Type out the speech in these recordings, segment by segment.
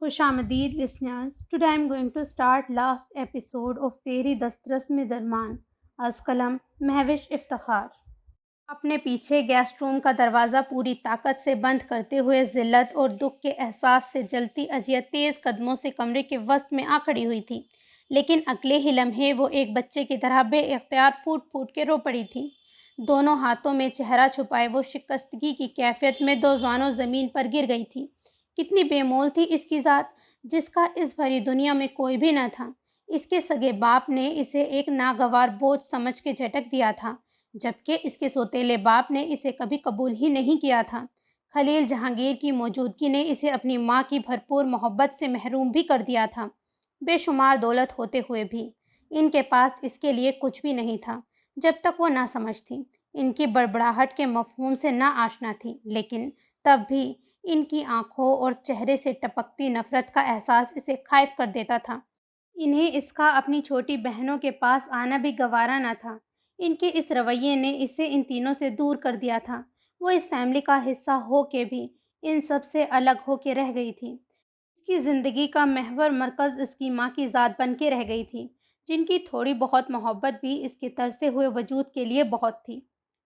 خوش آمدید listeners. Today I'm going to start last episode of تیری دسترس میں درمان از قلم مہوش افتخار. اپنے پیچھے گیسٹ روم کا دروازہ پوری طاقت سے بند کرتے ہوئے ذلت اور دکھ کے احساس سے جلتی عزیہ تیز قدموں سے کمرے کے وسط میں آ کھڑی ہوئی تھی، لیکن اگلے ہی لمحے وہ ایک بچے کی طرح بے اختیار پھوٹ پھوٹ کے رو پڑی تھی۔ دونوں ہاتھوں میں چہرہ چھپائے وہ شکستگی کی کیفیت میں دو زانوں زمین پر گر گئی تھی۔ کتنی بے مول تھی اس کی ذات، جس کا اس بھری دنیا میں کوئی بھی نہ تھا۔ اس کے سگے باپ نے اسے ایک ناگوار بوجھ سمجھ کے جھٹک دیا تھا، جبکہ اس کے سوتیلے باپ نے اسے کبھی قبول ہی نہیں کیا تھا۔ خلیل جہانگیر کی موجودگی نے اسے اپنی ماں کی بھرپور محبت سے محروم بھی کر دیا تھا۔ بے شمار دولت ہوتے ہوئے بھی ان کے پاس اس کے لیے کچھ بھی نہیں تھا، جب تک وہ نہ سمجھ تھی، ان کی بڑبڑاہٹ کے مفہوم سے نہ آشنا تھی، لیکن تب بھی ان کی آنکھوں اور چہرے سے ٹپکتی نفرت کا احساس اسے خائف کر دیتا تھا۔ انہیں اس کا اپنی چھوٹی بہنوں کے پاس آنا بھی گوارا نہ تھا۔ ان کے اس رویے نے اسے ان تینوں سے دور کر دیا تھا۔ وہ اس فیملی کا حصہ ہو کے بھی ان سب سے الگ ہو کے رہ گئی تھی۔ اس کی زندگی کا محور مرکز اس کی ماں کی ذات بن کے رہ گئی تھی، جن کی تھوڑی بہت محبت بھی اس کے ترسے ہوئے وجود کے لیے بہت تھی۔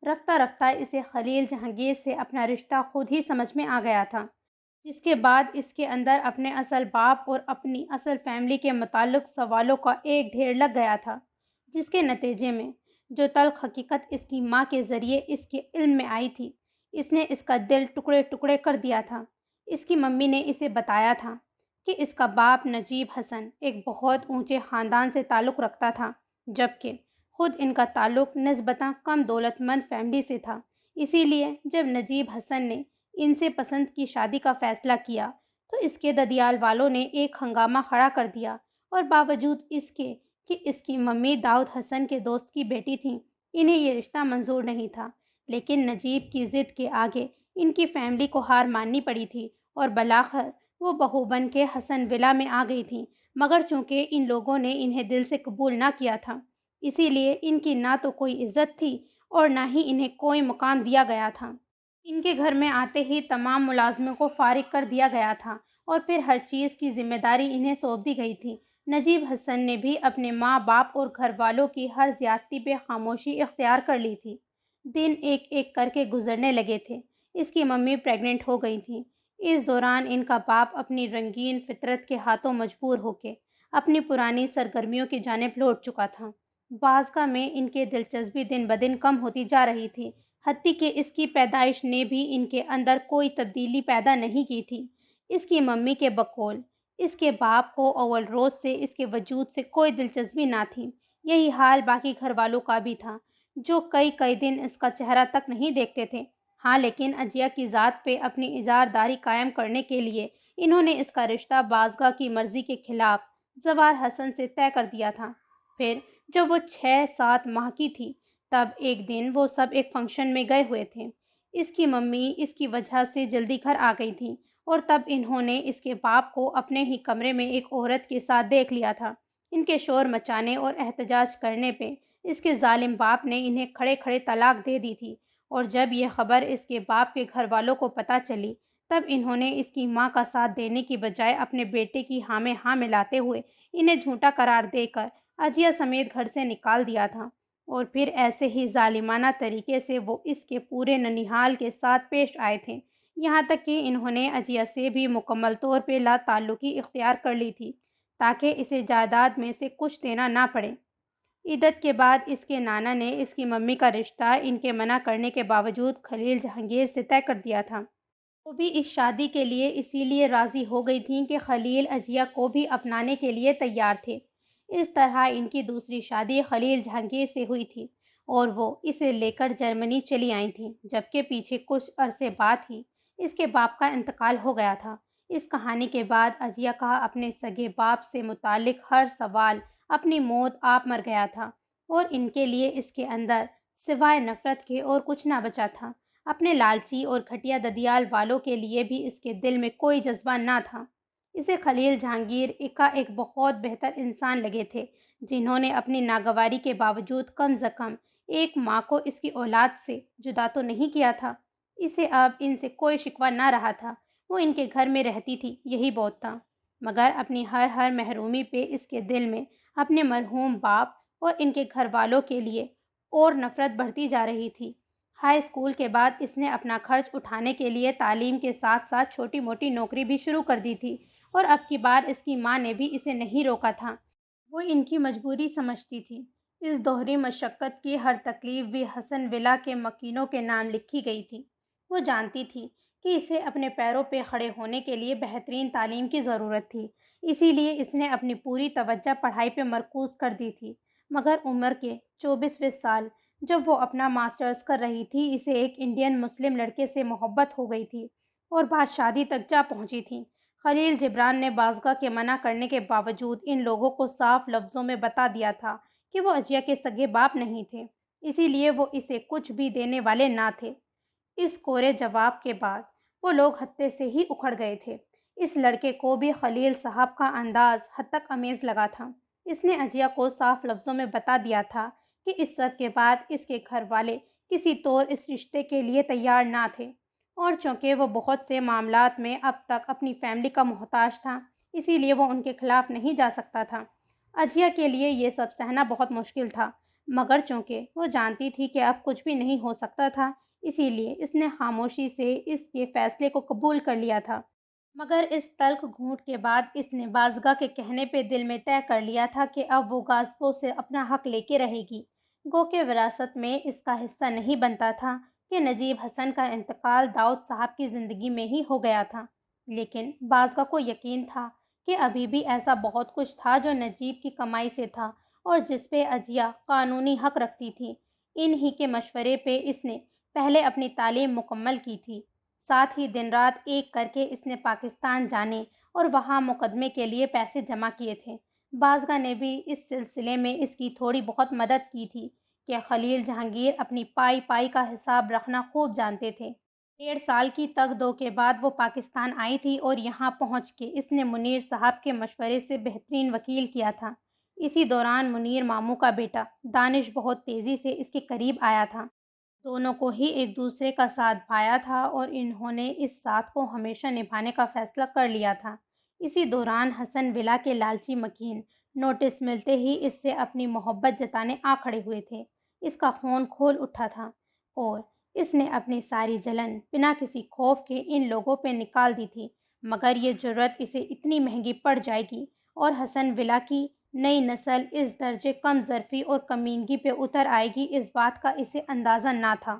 رفتہ رفتہ اسے خلیل جہانگیر سے اپنا رشتہ خود ہی سمجھ میں آ گیا تھا، جس کے بعد اس کے اندر اپنے اصل باپ اور اپنی اصل فیملی کے متعلق سوالوں کا ایک ڈھیر لگ گیا تھا، جس کے نتیجے میں جو تلخ حقیقت اس کی ماں کے ذریعے اس کے علم میں آئی تھی، اس نے اس کا دل ٹکڑے ٹکڑے کر دیا تھا۔ اس کی ممی نے اسے بتایا تھا کہ اس کا باپ نجیب حسن ایک بہت اونچے خاندان سے تعلق رکھتا تھا، جبکہ خود ان کا تعلق نسبتاً کم دولت مند فیملی سے تھا۔ اسی لیے جب نجیب حسن نے ان سے پسند کی شادی کا فیصلہ کیا تو اس کے ددیال والوں نے ایک ہنگامہ کھڑا کر دیا، اور باوجود اس کے کہ اس کی ممی داؤد حسن کے دوست کی بیٹی تھیں، انہیں یہ رشتہ منظور نہیں تھا۔ لیکن نجیب کی ضد کے آگے ان کی فیملی کو ہار ماننی پڑی تھی، اور بالآخر وہ بہو بن کے حسن ولا میں آ گئی تھیں، مگر چونکہ ان لوگوں نے انہیں دل سے قبول نہ کیا تھا، اسی لیے ان کی نہ تو کوئی عزت تھی اور نہ ہی انہیں کوئی مقام دیا گیا تھا۔ ان کے گھر میں آتے ہی تمام ملازموں کو فارغ کر دیا گیا تھا، اور پھر ہر چیز کی ذمہ داری انہیں سونپ دی گئی تھی۔ نجیب حسن نے بھی اپنے ماں باپ اور گھر والوں کی ہر زیادتی پہ خاموشی اختیار کر لی تھی۔ دن ایک ایک کر کے گزرنے لگے تھے۔ اس کی ممی پریگننٹ ہو گئی تھی۔ اس دوران ان کا باپ اپنی رنگین فطرت کے ہاتھوں مجبور ہو کے اپنی پرانی سرگرمیوں کی جانب لوٹ چکا تھا۔ بازگاہ میں ان کی دلچسپی دن بدن کم ہوتی جا رہی تھی، حتیٰ کہ اس کی پیدائش نے بھی ان کے اندر کوئی تبدیلی پیدا نہیں کی تھی۔ اس کی ممی کے بقول اس کے باپ کو اول روز سے اس کے وجود سے کوئی دلچسپی نہ تھی۔ یہی حال باقی گھر والوں کا بھی تھا، جو کئی دن اس کا چہرہ تک نہیں دیکھتے تھے۔ ہاں، لیکن عزیہ کی ذات پہ اپنی اظہارداری قائم کرنے کے لیے انہوں نے اس کا رشتہ بازگاہ کی مرضی کے خلاف زوار حسن سے طے کر دیا تھا۔ پھر جب وہ 6-7 ماہ کی تھی، تب ایک دن وہ سب ایک فنکشن میں گئے ہوئے تھے۔ اس کی ممی اس کی وجہ سے جلدی گھر آ گئی تھی، اور تب انہوں نے اس کے باپ کو اپنے ہی کمرے میں ایک عورت کے ساتھ دیکھ لیا تھا۔ ان کے شور مچانے اور احتجاج کرنے پہ اس کے ظالم باپ نے انہیں کھڑے کھڑے طلاق دے دی تھی، اور جب یہ خبر اس کے باپ کے گھر والوں کو پتہ چلی، تب انہوں نے اس کی ماں کا ساتھ دینے کی بجائے اپنے بیٹے کی ہاں میں ہاں ملاتے ہوئے انہیں جھوٹا قرار دے کر عزیہ سمیت گھر سے نکال دیا تھا، اور پھر ایسے ہی ظالمانہ طریقے سے وہ اس کے پورے ننیحال کے ساتھ پیش آئے تھے، یہاں تک کہ انہوں نے عزیہ سے بھی مکمل طور پہ لا تعلقی اختیار کر لی تھی، تاکہ اسے جائیداد میں سے کچھ دینا نہ پڑے۔ عدت کے بعد اس کے نانا نے اس کی ممی کا رشتہ ان کے منع کرنے کے باوجود خلیل جہانگیر سے طے کر دیا تھا۔ وہ بھی اس شادی کے لیے اسی لیے راضی ہو گئی تھیں کہ خلیل عزیہ کو بھی اپنانے کے لیے تیار تھے۔ اس طرح ان کی دوسری شادی خلیل جہانگیر سے ہوئی تھی، اور وہ اسے لے کر جرمنی چلی آئی تھیں، جبکہ پیچھے کچھ عرصے بعد ہی اس کے باپ کا انتقال ہو گیا تھا۔ اس کہانی کے بعد عزیہ کا اپنے سگے باپ سے متعلق ہر سوال اپنی موت آپ مر گیا تھا، اور ان کے لیے اس کے اندر سوائے نفرت کے اور کچھ نہ بچا تھا۔ اپنے لالچی اور گھٹیا ددیال والوں کے لیے بھی اس کے دل میں کوئی جذبہ نہ تھا۔ اسے خلیل جہانگیر ایک بہت بہتر انسان لگے تھے، جنہوں نے اپنی ناگواری کے باوجود کم از کم ایک ماں کو اس کی اولاد سے جدا تو نہیں کیا تھا۔ اسے اب ان سے کوئی شکوہ نہ رہا تھا، وہ ان کے گھر میں رہتی تھی، یہی بہت تھا۔ مگر اپنی ہر محرومی پہ اس کے دل میں اپنے مرحوم باپ اور ان کے گھر والوں کے لیے اور نفرت بڑھتی جا رہی تھی۔ ہائی اسکول کے بعد اس نے اپنا خرچ اٹھانے کے لیے تعلیم کے ساتھ ساتھ چھوٹی موٹی نوکری بھی شروع کر دی تھی، اور اب کی بار اس کی ماں نے بھی اسے نہیں روکا تھا۔ وہ ان کی مجبوری سمجھتی تھی۔ اس دوہری مشقت کی ہر تکلیف بھی حسن ولا کے مکینوں کے نام لکھی گئی تھی۔ وہ جانتی تھی کہ اسے اپنے پیروں پہ کھڑے ہونے کے لیے بہترین تعلیم کی ضرورت تھی، اسی لیے اس نے اپنی پوری توجہ پڑھائی پہ مرکوز کر دی تھی۔ مگر عمر کے 24ویں سال جب وہ اپنا ماسٹرز کر رہی تھی، اسے ایک انڈین مسلم لڑکے سے محبت ہو گئی تھی اور بات شادی تک جا پہنچی تھی۔ خلیل جبران نے بازگاہ کے منع کرنے کے باوجود ان لوگوں کو صاف لفظوں میں بتا دیا تھا کہ وہ عجیہ کے سگے باپ نہیں تھے، اسی لیے وہ اسے کچھ بھی دینے والے نہ تھے۔ اس کورے جواب کے بعد وہ لوگ ہتے سے ہی اکھڑ گئے تھے۔ اس لڑکے کو بھی خلیل صاحب کا انداز حد تک امیز لگا تھا۔ اس نے عجیہ کو صاف لفظوں میں بتا دیا تھا کہ اس سب کے بعد اس کے گھر والے کسی طور اس رشتے کے لیے تیار نہ تھے، اور چونکہ وہ بہت سے معاملات میں اب تک اپنی فیملی کا محتاج تھا، اسی لیے وہ ان کے خلاف نہیں جا سکتا تھا۔ عجیہ کے لیے یہ سب سہنا بہت مشکل تھا، مگر چونکہ وہ جانتی تھی کہ اب کچھ بھی نہیں ہو سکتا تھا، اسی لیے اس نے خاموشی سے اس کے فیصلے کو قبول کر لیا تھا۔ مگر اس تلخ گھونٹ کے بعد اس نے بازگاہ کے کہنے پہ دل میں طے کر لیا تھا کہ اب وہ غازپوں سے اپنا حق لے کے رہے گی۔ گو کہ وراثت میں اس کا حصہ نہیں بنتا تھا کہ نجیب حسن کا انتقال داؤد صاحب کی زندگی میں ہی ہو گیا تھا، لیکن بازگاہ کو یقین تھا کہ ابھی بھی ایسا بہت کچھ تھا جو نجیب کی کمائی سے تھا اور جس پہ عجیہ قانونی حق رکھتی تھی۔ انہی کے مشورے پہ اس نے پہلے اپنی تعلیم مکمل کی تھی، ساتھ ہی دن رات ایک کر کے اس نے پاکستان جانے اور وہاں مقدمے کے لیے پیسے جمع کیے تھے۔ بازگاہ نے بھی اس سلسلے میں اس کی تھوڑی بہت مدد کی تھی کہ خلیل جہانگیر اپنی پائی پائی کا حساب رکھنا خوب جانتے تھے۔ 1.5 سال کی تگ دو کے بعد وہ پاکستان آئی تھی اور یہاں پہنچ کے اس نے منیر صاحب کے مشورے سے بہترین وکیل کیا تھا۔ اسی دوران منیر ماموں کا بیٹا دانش بہت تیزی سے اس کے قریب آیا تھا۔ دونوں کو ہی ایک دوسرے کا ساتھ بھایا تھا اور انہوں نے اس ساتھ کو ہمیشہ نبھانے کا فیصلہ کر لیا تھا۔ اسی دوران حسن ولا کے لالچی مکین نوٹس ملتے ہی اس سے اپنی محبت جتانے آ کھڑے ہوئے تھے۔ اس کا خون کھول اٹھا تھا اور اس نے اپنی ساری جلن بنا کسی خوف کے ان لوگوں پہ نکال دی تھی، مگر یہ جرأت اسے اتنی مہنگی پڑ جائے گی اور حسن ولا کی نئی نسل اس درجے کم ظرفی اور کمینگی پہ اتر آئے گی، اس بات کا اسے اندازہ نہ تھا۔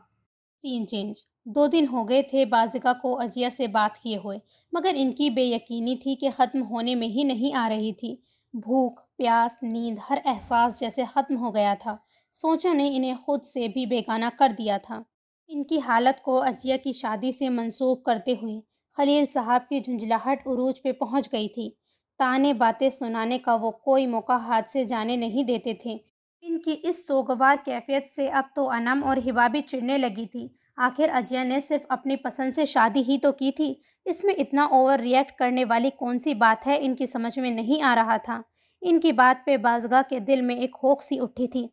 سین چینج 2 دن ہو گئے تھے بازگاہ کو عجیہ سے بات کیے ہوئے، مگر ان کی بے یقینی تھی کہ ختم ہونے میں ہی نہیں آ رہی تھی۔ بھوک، پیاس، نیند، ہر احساس جیسے ختم ہو گیا تھا۔ سوچوں نے انہیں خود سے بھی بیگانہ کر دیا تھا۔ ان کی حالت کو عجیہ کی شادی سے منسوب کرتے ہوئے خلیل صاحب کی جھنجھلاہٹ عروج پہ پہنچ گئی تھی۔ تانے باتیں سنانے کا وہ کوئی موقع ہاتھ سے جانے نہیں دیتے تھے۔ ان کی اس سوگوار کیفیت سے اب تو انم اور ہبا بھی چڑھنے لگی تھی۔ آخر عجیہ نے صرف اپنی پسند سے شادی ہی تو کی تھی، اس میں اتنا اوور ریئیکٹ کرنے والی کون سی بات ہے، ان کی سمجھ میں نہیں آ رہا تھا۔ ان کی بات پہ بازگاہ کے دل میں ایک ہوک سی اٹھی تھی۔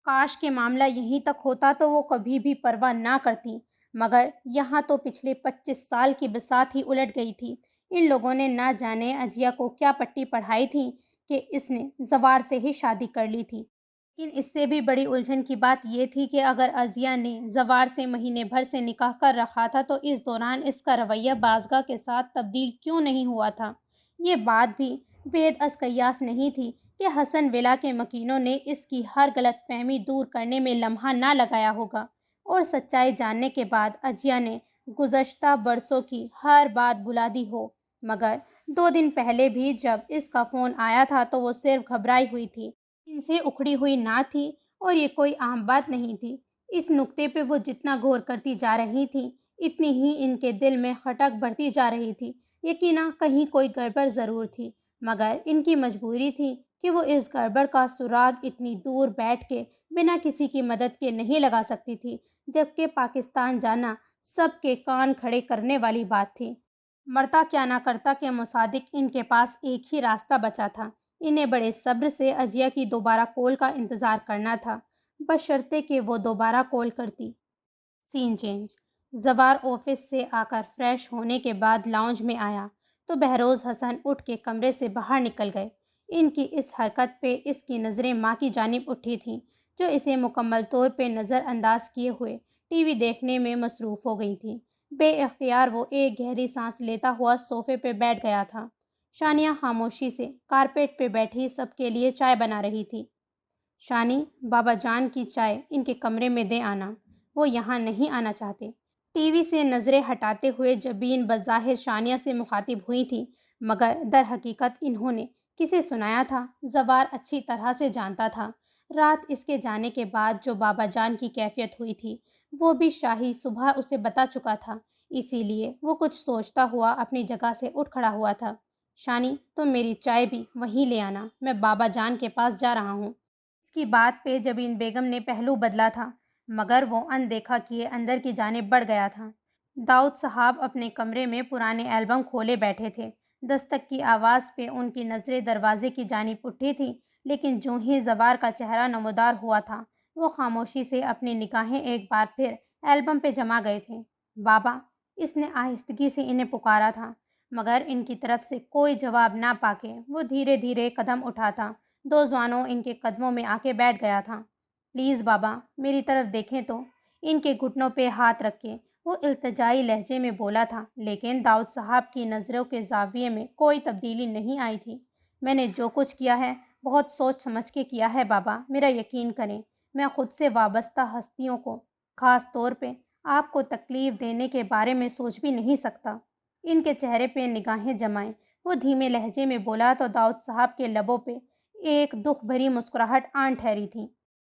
کاش کہ معاملہ یہیں تک ہوتا تو وہ کبھی بھی پرواہ نہ کرتی، مگر یہاں تو پچھلے 25 سال کی بساط ہی الٹ گئی تھی۔ ان لوگوں نے نہ جانے عجیہ کو کیا پٹی پڑھائی تھی کہ اس نے زوار سے ہی شادی کر لی تھی۔ لیکن اس سے بھی بڑی الجھن کی بات یہ تھی کہ اگر عجیہ نے زوار سے مہینے بھر سے نکاح کر رکھا تھا تو اس دوران اس کا رویہ بازگاہ کے ساتھ تبدیل کیوں نہیں ہوا تھا۔ یہ بات بھی بید از قیاس نہیں تھی کہ حسن ولا کے مکینوں نے اس کی ہر غلط فہمی دور کرنے میں لمحہ نہ لگایا ہوگا، اور سچائی جاننے کے بعد عجیہ نے گزشتہ برسوں کی ہر بات بھلا دی ہو۔ مگر 2 دن پہلے بھی جب اس کا فون آیا تھا تو وہ صرف گھبرائی ہوئی تھی، ان سے اکھڑی ہوئی نہ تھی، اور یہ کوئی عام بات نہیں تھی۔ اس نکتے پہ وہ جتنا غور کرتی جا رہی تھی اتنی ہی ان کے دل میں کھٹک بڑھتی جا رہی تھی۔ یقیناً کہیں کوئی گڑبڑ ضرور تھی، مگر ان کی مجبوری تھی کہ وہ اس گڑبڑ کا سراغ اتنی دور بیٹھ کے بنا کسی کی مدد کے نہیں لگا سکتی تھی، جبکہ پاکستان جانا سب کے کان کھڑے کرنے والی بات تھی۔ مرتا کیا نہ کرتا کے مصادق ان کے پاس ایک ہی راستہ بچا تھا، انہیں بڑے صبر سے عجیہ کی دوبارہ کال کا انتظار کرنا تھا، بشرطے کہ وہ دوبارہ کال کرتی۔ سین چینج زوار آفس سے آ کر فریش ہونے کے بعد لاؤنج میں آیا تو بہروز حسن اٹھ کے کمرے سے باہر نکل گئے۔ ان کی اس حرکت پہ اس کی نظریں ماں کی جانب اٹھی تھیں، جو اسے مکمل طور پہ نظر انداز کیے ہوئے ٹی وی دیکھنے میں مصروف ہو گئی تھیں۔ بے اختیار وہ ایک گہری سانس لیتا ہوا صوفے پہ بیٹھ گیا تھا۔ شانیہ خاموشی سے کارپیٹ پہ بیٹھی سب کے لیے چائے بنا رہی تھی۔ شانی، بابا جان کی چائے ان کے کمرے میں دے آنا، وہ یہاں نہیں آنا چاہتے۔ ٹی وی سے نظریں ہٹاتے ہوئے جبین بظاہر شانیہ سے مخاطب ہوئی تھی، مگر در حقیقت انہوں نے کسے سنایا تھا؟ زوار اچھی طرح سے جانتا تھا۔ رات اس کے جانے کے بعد جو بابا جان کی کیفیت ہوئی تھی وہ بھی شاہی صبح اسے بتا چکا تھا، اسی لیے وہ کچھ سوچتا ہوا اپنی جگہ سے اٹھ کھڑا ہوا تھا۔ شانی، تم میری چائے بھی وہیں لے آنا، میں بابا جان کے پاس جا رہا ہوں۔ اس کی بات پہ جبین بیگم نے پہلو بدلا تھا، مگر وہ اندیکھا کیے اندر کی جانب بڑھ گیا تھا۔ داؤد صاحب اپنے کمرے میں پرانے البم کھولے بیٹھے تھے۔ دستک کی آواز پہ ان کی نظریں دروازے کی جانب اٹھی تھیں، لیکن جو ہی زوار کا چہرہ نمودار ہوا تھا وہ خاموشی سے اپنی نگاہیں ایک بار پھر البم پہ جما گئے تھے۔ بابا، اس نے آہستگی سے انہیں پکارا تھا، مگر ان کی طرف سے کوئی جواب نہ پا کے وہ دھیرے دھیرے قدم اٹھاتا دو زانوں ان کے قدموں میں آ کے بیٹھ گیا تھا۔ پلیز بابا، میری طرف دیکھیں تو، ان کے گھٹنوں پہ ہاتھ رکھ کے وہ التجائی لہجے میں بولا تھا، لیکن داؤد صاحب کی نظروں کے زاویے میں کوئی تبدیلی نہیں آئی تھی۔ میں نے جو کچھ کیا ہے بہت سوچ سمجھ کے کیا ہے بابا، میرا یقین کریں، میں خود سے وابستہ ہستیوں کو، خاص طور پہ آپ کو تکلیف دینے کے بارے میں سوچ بھی نہیں سکتا۔ ان کے چہرے پہ نگاہیں جمائیں وہ دھیمے لہجے میں بولا تو داؤد صاحب کے لبوں پہ ایک دکھ بھری مسکراہٹ آن ٹھہری تھی۔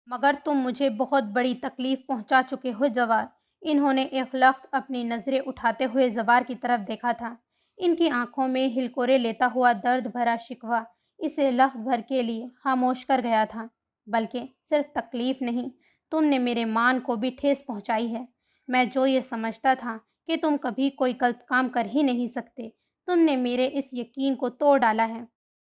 مگر تم مجھے بہت بڑی تکلیف پہنچا چکے ہو زوار۔ انہوں نے ایک لخت اپنی نظریں اٹھاتے ہوئے زوار کی طرف دیکھا تھا۔ ان کی آنکھوں میں ہلکورے لیتا ہوا درد بھرا شکوہ اسے لخت بھر کے لیے خاموش کر گیا تھا۔ بلکہ صرف تکلیف نہیں، تم نے میرے مان کو بھی ٹھیس پہنچائی ہے۔ میں جو یہ سمجھتا تھا کہ تم کبھی کوئی غلط کام کر ہی نہیں سکتے، تم نے میرے اس یقین کو توڑ ڈالا ہے۔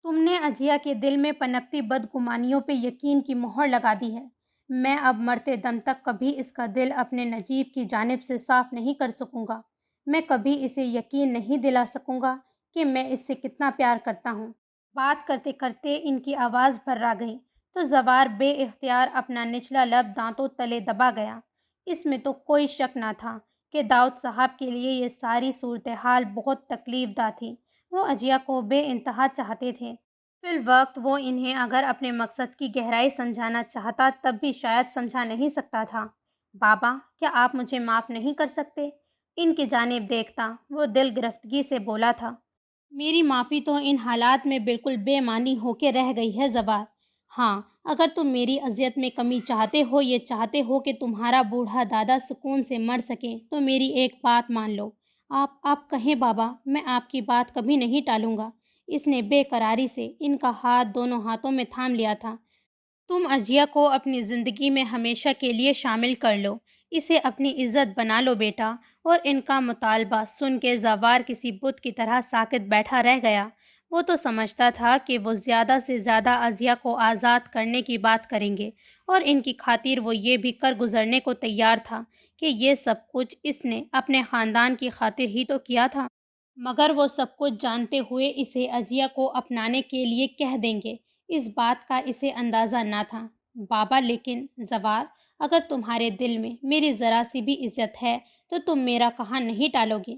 تم نے اجیا کے دل میں پنپتی بدگمانیوں پہ یقین کی مہر لگا دی ہے۔ میں اب مرتے دم تک کبھی اس کا دل اپنے نجیب کی جانب سے صاف نہیں کر سکوں گا۔ میں کبھی اسے یقین نہیں دلا سکوں گا کہ میں اس سے کتنا پیار کرتا ہوں۔ بات کرتے کرتے ان کی آواز بھرا گئی تو زوار بے اختیار اپنا نچلا لب دانتوں تلے دبا گیا۔ اس میں تو کوئی شک نہ تھا کہ داؤد صاحب کے لیے یہ ساری صورتحال بہت تکلیف دہ تھی۔ وہ اجیا کو بے انتہا چاہتے تھے۔ فی الوقت وہ انہیں اگر اپنے مقصد کی گہرائی سمجھانا چاہتا تب بھی شاید سمجھا نہیں سکتا تھا۔ بابا، کیا آپ مجھے معاف نہیں کر سکتے؟ ان کی جانب دیکھتا وہ دل گرفتگی سے بولا تھا۔ میری معافی تو ان حالات میں بالکل بے معنی ہو کے رہ گئی ہے زوار۔ ہاں، اگر تم میری اذیت میں کمی چاہتے ہو، یہ چاہتے ہو کہ تمہارا بوڑھا دادا سکون سے مر سکے، تو میری ایک بات مان لو۔ آپ کہیں بابا، میں آپ کی بات کبھی نہیں ٹالوں گا۔ اس نے بے قراری سے ان کا ہاتھ دونوں ہاتھوں میں تھام لیا تھا۔ تم اجیا کو اپنی زندگی میں ہمیشہ کے لیے شامل کر لو، اسے اپنی عزت بنا لو بیٹا۔ اور ان کا مطالبہ سن کے زوار کسی بت کی طرح ساکت بیٹھا رہ گیا۔ وہ تو سمجھتا تھا کہ وہ زیادہ سے زیادہ اجیا کو آزاد کرنے کی بات کریں گے، اور ان کی خاطر وہ یہ بھی کر گزرنے کو تیار تھا کہ یہ سب کچھ اس نے اپنے خاندان کی خاطر ہی تو کیا تھا۔ مگر وہ سب کچھ جانتے ہوئے اسے اجیا کو اپنانے کے لیے کہہ دیں گے، اس بات کا اسے اندازہ نہ تھا۔ بابا، لیکن زوار، اگر تمہارے دل میں میری ذرا سی بھی عزت ہے تو تم میرا کہا نہیں ٹالو گے۔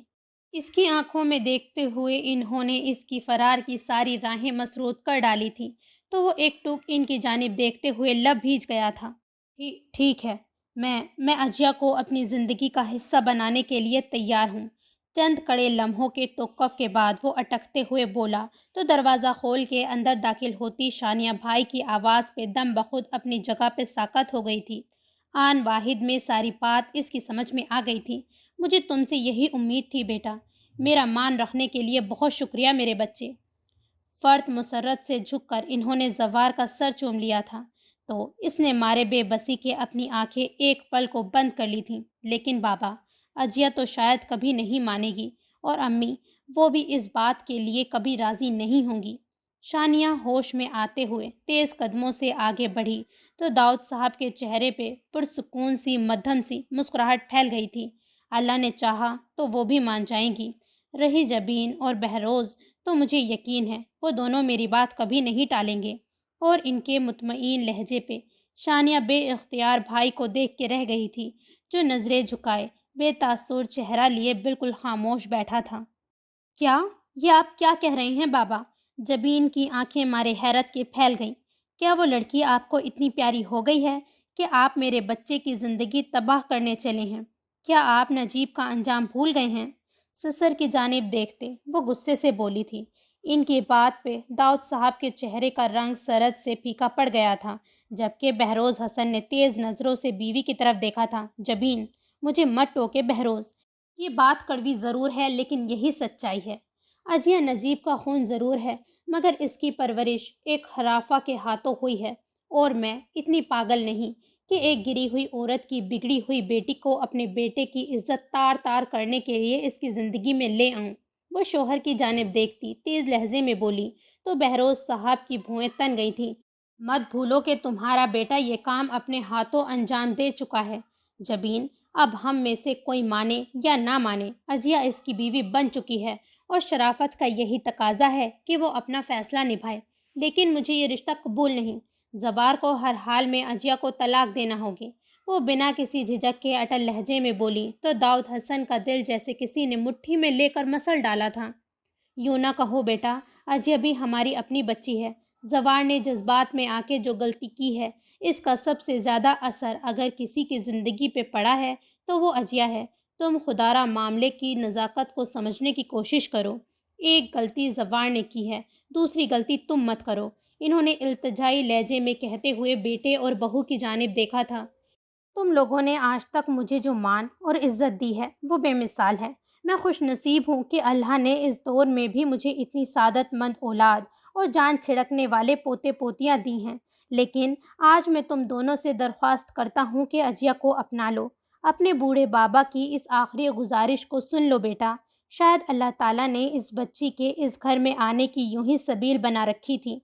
اس کی آنکھوں میں دیکھتے ہوئے انہوں نے اس کی فرار کی ساری راہیں مسدود کر ڈالی تھیں، تو وہ ایک ٹوک ان کی جانب دیکھتے ہوئے لب بھیج گیا تھا۔ ٹھیک ہے، میں اجیا کو اپنی زندگی کا حصہ بنانے کے لیے تیار ہوں۔ چند کڑے لمحوں کے توقف کے بعد وہ اٹکتے ہوئے بولا تو دروازہ کھول کے اندر داخل ہوتی شانیہ بھائی کی آواز پہ دم بخود اپنی جگہ پہ ساکت ہو گئی تھی۔ آن واحد میں ساری بات اس کی سمجھ میں آ گئی تھی۔ مجھے تم سے یہی امید تھی بیٹا۔ میرا مان رکھنے کے لیے بہت شکریہ میرے بچے۔ فرد مسرت سے جھک کر انہوں نے زوار کا سر چوم لیا تھا تو اس نے مارے بے بسی کے اپنی آنکھیں ایک پل کو بند کر لی تھیں۔ لیکن بابا، اجیا تو شاید کبھی نہیں مانے گی، اور امی، وہ بھی اس بات کے لیے کبھی راضی نہیں ہوں گی۔ شانیہ ہوش میں آتے ہوئے تیز قدموں سے آگے بڑھی تو داؤد صاحب کے چہرے پہ پرسکون سی مدھم سی مسکراہٹ پھیل گئی تھی۔ اللہ نے چاہا تو وہ بھی مان جائیں گی۔ رہی جبین اور بہروز تو مجھے یقین ہے وہ دونوں میری بات کبھی نہیں ٹالیں گے۔ اور ان کے مطمئن لہجے پہ شانیہ بے اختیار بھائی کو دیکھ کے رہ گئی تھی، جو نظریں جھکائے بے تاثر چہرہ لیے بالکل خاموش بیٹھا تھا۔ کیا؟ یہ آپ کیا کہہ رہے ہیں بابا؟ جبین کی آنکھیں مارے حیرت کے پھیل گئیں۔ کیا وہ لڑکی آپ کو اتنی پیاری ہو گئی ہے کہ آپ میرے بچے کی زندگی تباہ کرنے چلے ہیں؟ کیا آپ نجیب کا انجام بھول گئے ہیں؟ سسر کی جانب دیکھتے وہ غصے سے بولی تھی۔ ان کی بات پہ داؤد صاحب کے چہرے کا رنگ سرد سے پھیکا پڑ گیا تھا، جبکہ بہروز حسن نے تیز نظروں سے بیوی کی طرف دیکھا تھا۔ جبین، مجھے مت ٹوکے بہروز، یہ بات کڑوی ضرور ہے لیکن یہی سچائی ہے۔ اجیا نجیب کا خون ضرور ہے، مگر اس کی پرورش ایک خرافہ کے ہاتھوں ہوئی ہے، اور میں اتنی پاگل نہیں کہ ایک گری ہوئی عورت کی بگڑی ہوئی بیٹی کو اپنے بیٹے کی عزت تار تار کرنے کے لیے اس کی زندگی میں لے آؤں۔ وہ شوہر کی جانب دیکھتی تیز لہجے میں بولی تو بہروز صاحب کی بھویں تن گئی تھیں۔ مت بھولو کہ تمہارا بیٹا یہ کام اپنے ہاتھوں انجام دے چکا ہے۔ جبین، اب ہم میں سے کوئی مانے یا نہ مانے، اجیا اس کی بیوی بن چکی ہے، اور شرافت کا یہی تقاضا ہے کہ وہ اپنا فیصلہ نبھائے۔ لیکن مجھے یہ رشتہ قبول نہیں۔ زبار کو ہر حال میں اجیا کو طلاق دینا ہوگی۔ وہ بنا کسی جھجک کے اٹل لہجے میں بولی تو داؤد حسن کا دل جیسے کسی نے مٹھی میں لے کر مسل ڈالا تھا۔ یوں نہ کہو بیٹا، اجیا بھی ہماری اپنی بچی ہے۔ زوار نے جذبات میں آ کے جو غلطی کی ہے، اس کا سب سے زیادہ اثر اگر کسی کی زندگی پہ پڑا ہے تو وہ اجیا ہے۔ تم خدارہ معاملے کی نزاکت کو سمجھنے کی کوشش کرو۔ ایک غلطی زوار نے کی ہے، دوسری غلطی تم مت کرو۔ انہوں نے التجائی لہجے میں کہتے ہوئے بیٹے اور بہو کی جانب دیکھا تھا۔ تم لوگوں نے آج تک مجھے جو مان اور عزت دی ہے وہ بے مثال ہے۔ میں خوش نصیب ہوں کہ اللہ نے اس دور میں بھی مجھے اتنی سعادت مند اولاد اور جان چھڑکنے والے پوتے پوتیاں دی ہیں۔ لیکن آج میں تم دونوں سے درخواست کرتا ہوں کہ اجیا کو اپنا لو۔ اپنے بوڑھے بابا کی اس آخری گزارش کو سن لو بیٹا۔ شاید اللہ تعالیٰ نے اس بچی کے اس گھر میں آنے کی یوں ہی سبیل بنا رکھی تھی۔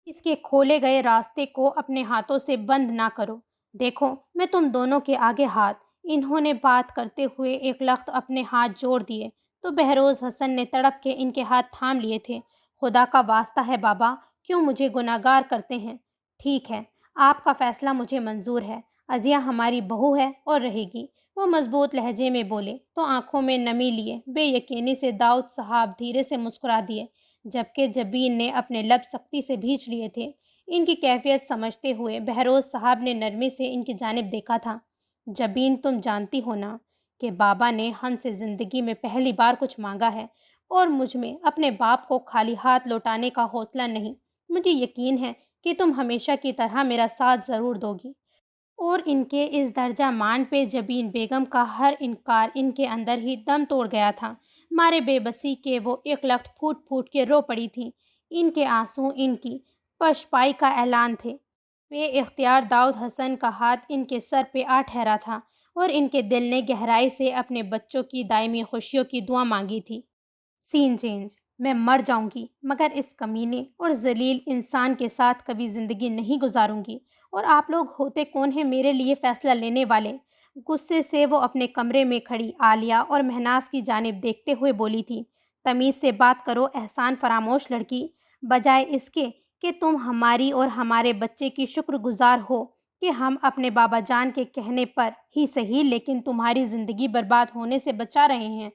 اس کے کھولے گئے راستے کو اپنے ہاتھوں سے بند نہ کرو۔ دیکھو، میں تم دونوں کے آگے ہاتھ۔ انہوں نے بات کرتے ہوئے ایک لخت اپنے ہاتھ جوڑ دیے تو بہروز حسن نے تڑپ کے ان کے ہاتھ تھام لیے تھے۔ خدا کا واسطہ ہے بابا، کیوں مجھے گناہگار کرتے ہیں؟ ٹھیک ہے، آپ کا فیصلہ مجھے منظور ہے۔ اجیا ہماری بہو ہے اور رہے گی، وہ مضبوط لہجے میں بولے تو آنکھوں میں نمی لیے بے یقینی سے داؤد صاحب دھیرے سے مسکرا دیے، جبکہ جبین نے اپنے لب سختی سے بھینچ لیے تھے۔ ان کی کیفیت سمجھتے ہوئے بہروز صاحب نے نرمی سے ان کی جانب دیکھا تھا۔ جبین، تم جانتی ہو نا کہ بابا نے ہن سے زندگی میں پہلی بار کچھ مانگا ہے، اور مجھ میں اپنے باپ کو خالی ہاتھ لوٹانے کا حوصلہ نہیں۔ مجھے یقین ہے کہ تم ہمیشہ کی طرح میرا ساتھ ضرور دو گی۔ اور ان کے اس درجہ مان پہ جبین بیگم کا ہر انکار ان کے اندر ہی دم توڑ گیا تھا۔ مارے بے بسی کے وہ ایک لخت پھوٹ پھوٹ کے رو پڑی تھیں۔ ان کے آنسو ان کی پشپائی کا اعلان تھے۔ بے اختیار داؤد حسن کا ہاتھ ان کے سر پہ آ ٹھہرا تھا، اور ان کے دل نے گہرائی سے اپنے بچوں کی دائمی خوشیوں کی دعا مانگی تھی۔ سین چینج، میں مر جاؤں گی مگر اس کمینے اور ذلیل انسان کے ساتھ کبھی زندگی نہیں گزاروں گی۔ اور آپ لوگ ہوتے کون ہیں میرے لیے فیصلہ لینے والے؟ غصے سے وہ اپنے کمرے میں کھڑی عالیہ اور مہناز کی جانب دیکھتے ہوئے بولی تھی۔ تمیز سے بات کرو احسان فراموش لڑکی، بجائے اس کے کہ تم ہماری اور ہمارے بچے کی شکر گزار ہو کہ ہم اپنے بابا جان کے کہنے پر ہی صحیح لیکن تمہاری زندگی برباد ہونے سے بچا رہے ہیں،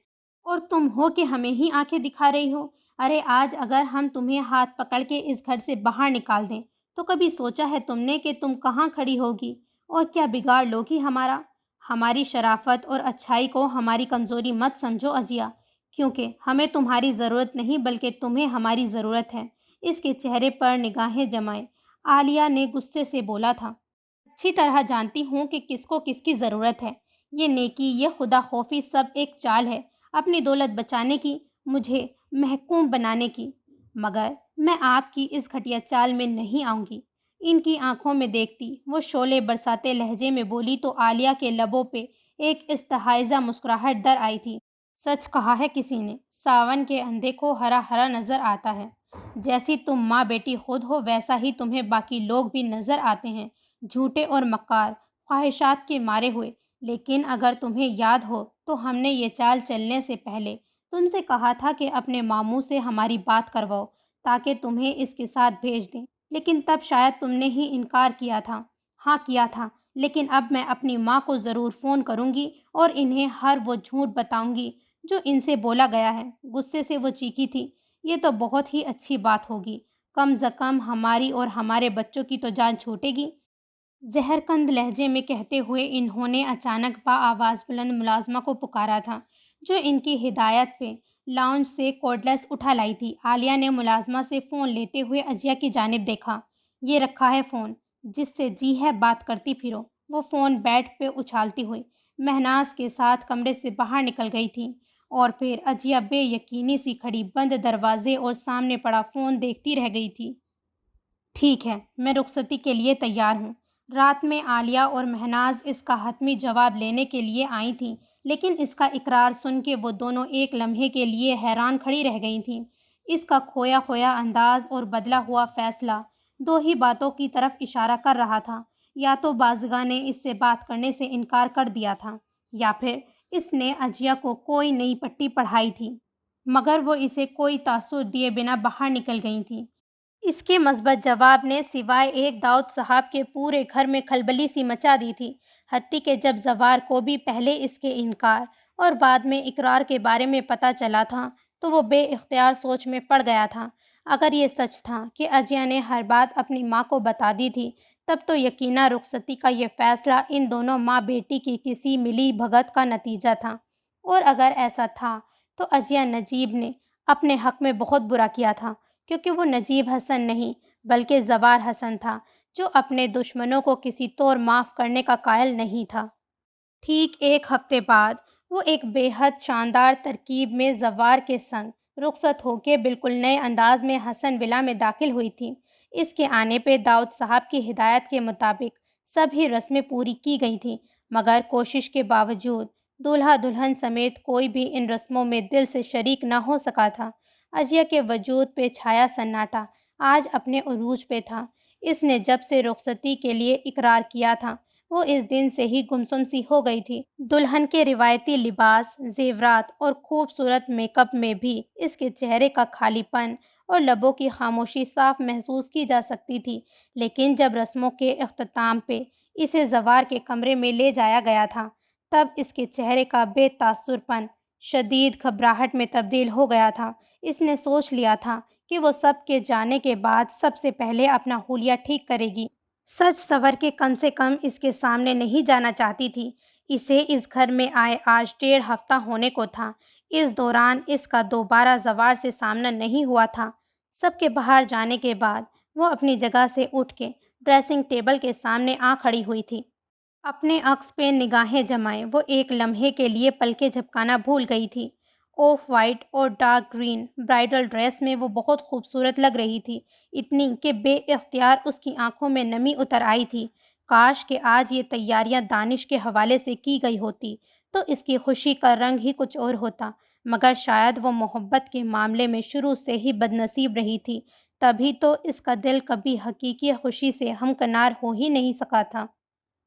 اور تم ہو کہ ہمیں ہی آنکھیں دکھا رہی ہو۔ ارے آج اگر ہم تمہیں ہاتھ پکڑ کے اس گھر سے باہر نکال دیں تو کبھی سوچا ہے تم نے کہ تم کہاں کھڑی ہوگی اور کیا بگاڑ لوگی ہمارا؟ ہماری شرافت اور اچھائی کو ہماری کمزوری مت سمجھو اجیا، کیونکہ ہمیں تمہاری ضرورت نہیں بلکہ تمہیں ہماری ضرورت ہے۔ اس کے چہرے پر نگاہیں جمائے عالیہ نے غصے سے بولا تھا۔ اچھی طرح جانتی ہوں کہ کس کو کس کی ضرورت ہے۔ یہ نیکی، یہ خدا خوفی سب ایک چال ہے اپنی دولت بچانے کی، مجھے محکوم بنانے کی، مگر میں آپ کی اس گھٹیا چال میں نہیں آؤں گی۔ ان کی آنکھوں میں دیکھتی وہ شعلے برساتے لہجے میں بولی تو عالیہ کے لبوں پہ ایک استحائزہ مسکراہٹ در آئی تھی۔ سچ کہا ہے کسی نے، ساون کے اندھے کو ہرا ہرا نظر آتا ہے۔ جیسی تم ماں بیٹی خود ہو ویسا ہی تمہیں باقی لوگ بھی نظر آتے ہیں، جھوٹے اور مکار، خواہشات کے مارے ہوئے۔ لیکن اگر تمہیں یاد ہو تو ہم نے یہ چال چلنے سے پہلے تم سے کہا تھا کہ اپنے ماموں سے ہماری بات کرواؤ تاکہ تمہیں اس کے ساتھ بھیج دیں، لیکن تب شاید تم نے ہی انکار کیا تھا۔ ہاں کیا تھا، لیکن اب میں اپنی ماں کو ضرور فون کروں گی اور انہیں ہر وہ جھوٹ بتاؤں گی جو ان سے بولا گیا ہے۔ غصے سے وہ چیخی تھی، یہ تو بہت ہی اچھی بات ہوگی، کم از کم ہماری اور ہمارے بچوں کی تو جان چھوٹے گی۔ زہر کند لہجے میں کہتے ہوئے انہوں نے اچانک آواز بلند ملازمہ کو پکارا تھا جو ان کی ہدایت پہ لاؤنج سے کارڈلیس اٹھا لائی تھی۔ عالیہ نے ملازمہ سے فون لیتے ہوئے عزیہ کی جانب دیکھا۔ یہ رکھا ہے فون، جس سے جی ہے بات کرتی پھرو۔ وہ فون بیڈ پہ اچھالتی ہوئی مہناز کے ساتھ کمرے سے باہر نکل گئی تھی اور پھر عزیہ بے یقینی سی کھڑی بند دروازے اور سامنے پڑا فون دیکھتی رہ گئی تھی۔ ٹھیک ہے، میں رخصتی کے لیے تیار ہوں۔ رات میں عالیہ اور مہناز اس کا حتمی جواب لینے کے لیے آئی تھیں، لیکن اس کا اقرار سن کے وہ دونوں ایک لمحے کے لیے حیران کھڑی رہ گئی تھیں۔ اس کا کھویا کھویا انداز اور بدلا ہوا فیصلہ دو ہی باتوں کی طرف اشارہ کر رہا تھا، یا تو بازگاہ نے اس سے بات کرنے سے انکار کر دیا تھا، یا پھر اس نے عزیہ کو کوئی نئی پٹی پڑھائی تھی، مگر وہ اسے کوئی تاثر دیے بنا باہر نکل گئی تھیں۔ اس کے مثبت جواب نے سوائے ایک داؤد صاحب کے پورے گھر میں کھلبلی سی مچا دی تھی، حتیٰ کہ جب زوار کو بھی پہلے اس کے انکار اور بعد میں اقرار کے بارے میں پتہ چلا تھا تو وہ بے اختیار سوچ میں پڑ گیا تھا۔ اگر یہ سچ تھا کہ عزیہ نے ہر بات اپنی ماں کو بتا دی تھی، تب تو یقیناً رخصتی کا یہ فیصلہ ان دونوں ماں بیٹی کی کسی ملی بھگت کا نتیجہ تھا، اور اگر ایسا تھا تو عزیہ نجیب نے اپنے حق میں بہت برا کیا تھا، کیونکہ وہ نجیب حسن نہیں بلکہ زوار حسن تھا جو اپنے دشمنوں کو کسی طور معاف کرنے کا قائل نہیں تھا۔ ٹھیک ایک ہفتے بعد وہ ایک بے حد شاندار ترکیب میں زوار کے سنگ رخصت ہو کے بالکل نئے انداز میں حسن ولا میں داخل ہوئی تھی۔ اس کے آنے پہ داؤد صاحب کی ہدایت کے مطابق سبھی رسمیں پوری کی گئی تھیں، مگر کوشش کے باوجود دولہا دلہن سمیت کوئی بھی ان رسموں میں دل سے شریک نہ ہو سکا تھا۔ عزیہ کے وجود پہ چھایا سناٹا آج اپنے عروج پہ تھا۔ اس نے جب سے رخصتی کے لیے اقرار کیا تھا وہ اس دن سے ہی گمسم سی ہو گئی تھی۔ دلہن کے روایتی لباس، زیورات اور خوبصورت میک اپ میں بھی اس کے چہرے کا خالی پن اور لبوں کی خاموشی صاف محسوس کی جا سکتی تھی، لیکن جب رسموں کے اختتام پہ اسے زوار کے کمرے میں لے جایا گیا تھا تب اس کے چہرے کا بے تاثر پن شدید گھبراہٹ میں تبدیل ہو گیا تھا۔ اس نے سوچ لیا تھا کہ وہ سب کے جانے کے بعد سب سے پہلے اپنا حلیہ ٹھیک کرے گی، سچ سنور کے کم سے کم اس کے سامنے نہیں جانا چاہتی تھی۔ اسے اس گھر میں آئے آج 1.5 ہفتہ ہونے کو تھا۔ اس دوران اس کا دوبارہ زوار سے سامنا نہیں ہوا تھا۔ سب کے باہر جانے کے بعد وہ اپنی جگہ سے اٹھ کے ڈریسنگ ٹیبل کے سامنے آ کھڑی ہوئی تھی۔ اپنے عکس پہ نگاہیں جمائے وہ ایک لمحے کے لیے پلکیں جھپکانا بھول گئی تھی۔ آف وائٹ اور ڈارک گرین برائڈل ڈریس میں وہ بہت خوبصورت لگ رہی تھی، اتنی کہ بے اختیار اس کی آنکھوں میں نمی اتر آئی تھی۔ کاش کہ آج یہ تیاریاں دانش کے حوالے سے کی گئی ہوتی تو اس کی خوشی کا رنگ ہی کچھ اور ہوتا، مگر شاید وہ محبت کے معاملے میں شروع سے ہی بد نصیب رہی تھی، تبھی تو اس کا دل کبھی حقیقی خوشی سے ہمکنار ہو ہی نہیں سکا تھا۔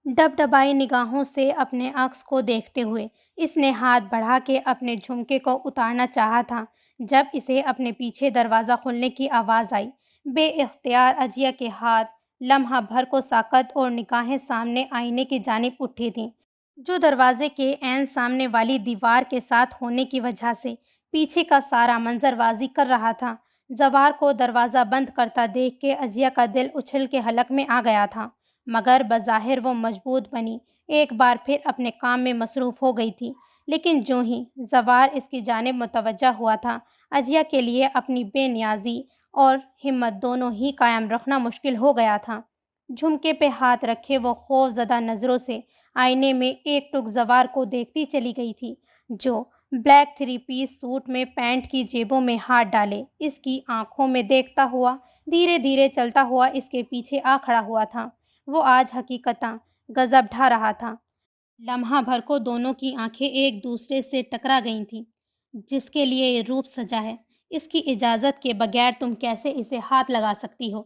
ڈب ڈبائی نگاہوں سے اپنے عکس کو دیکھتے ہوئے اس نے ہاتھ بڑھا کے اپنے جھمکے کو اتارنا چاہا تھا جب اسے اپنے پیچھے دروازہ کھلنے کی آواز آئی۔ بے اختیار عزیہ کے ہاتھ لمحہ بھر کو ساکت اور نگاہیں سامنے آئینے کی جانب اٹھی تھیں، جو دروازے کے عین سامنے والی دیوار کے ساتھ ہونے کی وجہ سے پیچھے کا سارا منظر واضح کر رہا تھا۔ زوار کو دروازہ بند کرتا دیکھ کے عزیہ کا دل اچھل کے حلق میں آ گیا تھا، مگر بظاہر وہ مضبوط بنی ایک بار پھر اپنے کام میں مصروف ہو گئی تھی۔ لیکن جو ہی زوار اس کی جانب متوجہ ہوا تھا، عزیہ کے لیے اپنی بے نیازی اور ہمت دونوں ہی قائم رکھنا مشکل ہو گیا تھا۔ جھمکے پہ ہاتھ رکھے وہ خوف زدہ نظروں سے آئینے میں ایک ٹک زوار کو دیکھتی چلی گئی تھی، جو بلیک 3 پیس سوٹ میں پینٹ کی جیبوں میں ہاتھ ڈالے اس کی آنکھوں میں دیکھتا ہوا دھیرے دھیرے چلتا ہوا اس کے پیچھے آ کھڑا ہوا تھا۔ وہ آج حقیقتاً غضب ڈھا رہا تھا۔ لمحہ بھر کو دونوں کی آنکھیں ایک دوسرے سے ٹکرا گئی تھیں۔ جس کے لیے یہ روپ سجا ہے، اس کی اجازت کے بغیر تم کیسے اسے ہاتھ لگا سکتی ہو؟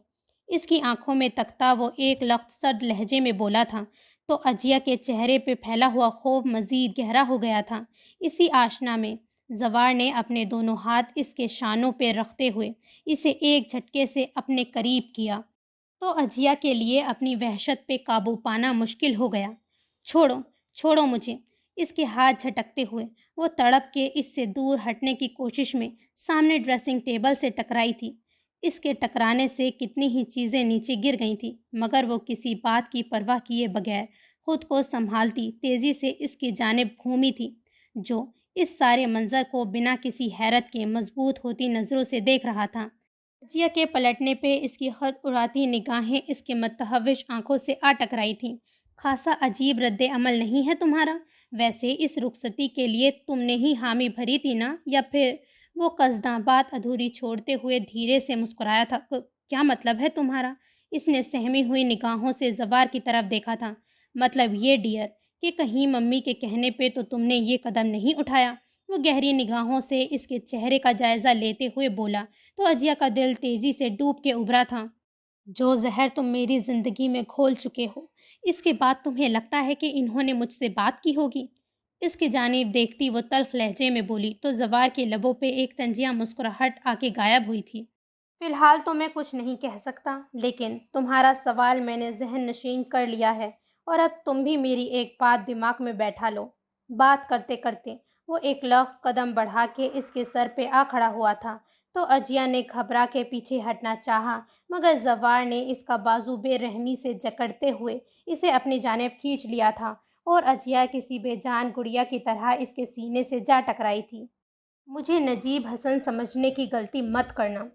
اس کی آنکھوں میں تکتا وہ ایک لخت سرد لہجے میں بولا تھا تو عزیہ کے چہرے پہ پھیلا ہوا خوف مزید گہرا ہو گیا تھا۔ اسی آشنا میں زوار نے اپنے دونوں ہاتھ اس کے شانوں پہ رکھتے ہوئے اسے ایک جھٹکے سے اپنے قریب کیا تو اجیا کے لیے اپنی وحشت پہ قابو پانا مشکل ہو گیا۔ چھوڑو، چھوڑو مجھے، اس کے ہاتھ جھٹکتے ہوئے وہ تڑپ کے اس سے دور ہٹنے کی کوشش میں سامنے ڈریسنگ ٹیبل سے ٹکرائی تھی۔ اس کے ٹکرانے سے کتنی ہی چیزیں نیچے گر گئی تھیں، مگر وہ کسی بات کی پرواہ کیے بغیر خود کو سنبھالتی تیزی سے اس کی جانب گھومی تھی، جو اس سارے منظر کو بنا کسی حیرت کے مضبوط ہوتی نظروں سے دیکھ رہا تھا۔ جیا کے پلٹنے پہ اس کی خود اڑاتی نگاہیں اس کے متحوش آنکھوں سے آ ٹکرائی تھیں۔ خاصا عجیب رد عمل نہیں ہے تمہارا؟ ویسے اس رخصتی کے لیے تم نے ہی حامی بھری تھی نا؟ یا پھر وہ قصداں بات ادھوری چھوڑتے ہوئے دھیرے سے مسکرایا تھا۔ کیا مطلب ہے تمہارا؟ اس نے سہمی ہوئی نگاہوں سے زوار کی طرف دیکھا تھا۔ مطلب یہ ڈیئر کہ کہیں ممی کے کہنے پہ تو تم نے یہ قدم نہیں اٹھایا؟ وہ گہری نگاہوں سے اس کے چہرے کا جائزہ لیتے ہوئے بولا تو اجیا کا دل تیزی سے ڈوب کے ابھرا تھا۔ جو زہر تم میری زندگی میں گھول چکے ہو، اس کے بعد تمہیں لگتا ہے کہ انہوں نے مجھ سے بات کی ہوگی؟ اس کی جانب دیکھتی وہ تلخ لہجے میں بولی تو زوار کے لبوں پہ ایک طنزیہ مسکراہٹ آ کے غائب ہوئی تھی۔ فی الحال تو میں کچھ نہیں کہہ سکتا، لیکن تمہارا سوال میں نے ذہن نشین کر لیا ہے اور اب تم بھی میری ایک بات دماغ میں بیٹھا لو۔ بات کرتے کرتے وہ ایک لغز قدم بڑھا کے اس کے سر پہ آ کھڑا ہوا تھا تو اجیا نے گھبرا کے پیچھے ہٹنا چاہا، مگر زوار نے اس کا بازو بے رحمی سے جکڑتے ہوئے اسے اپنی جانب کھینچ لیا تھا اور اجیا کسی بے جان گڑیا کی طرح اس کے سینے سے جا ٹکرائی تھی۔ مجھے نجیب حسن سمجھنے کی غلطی مت کرنا،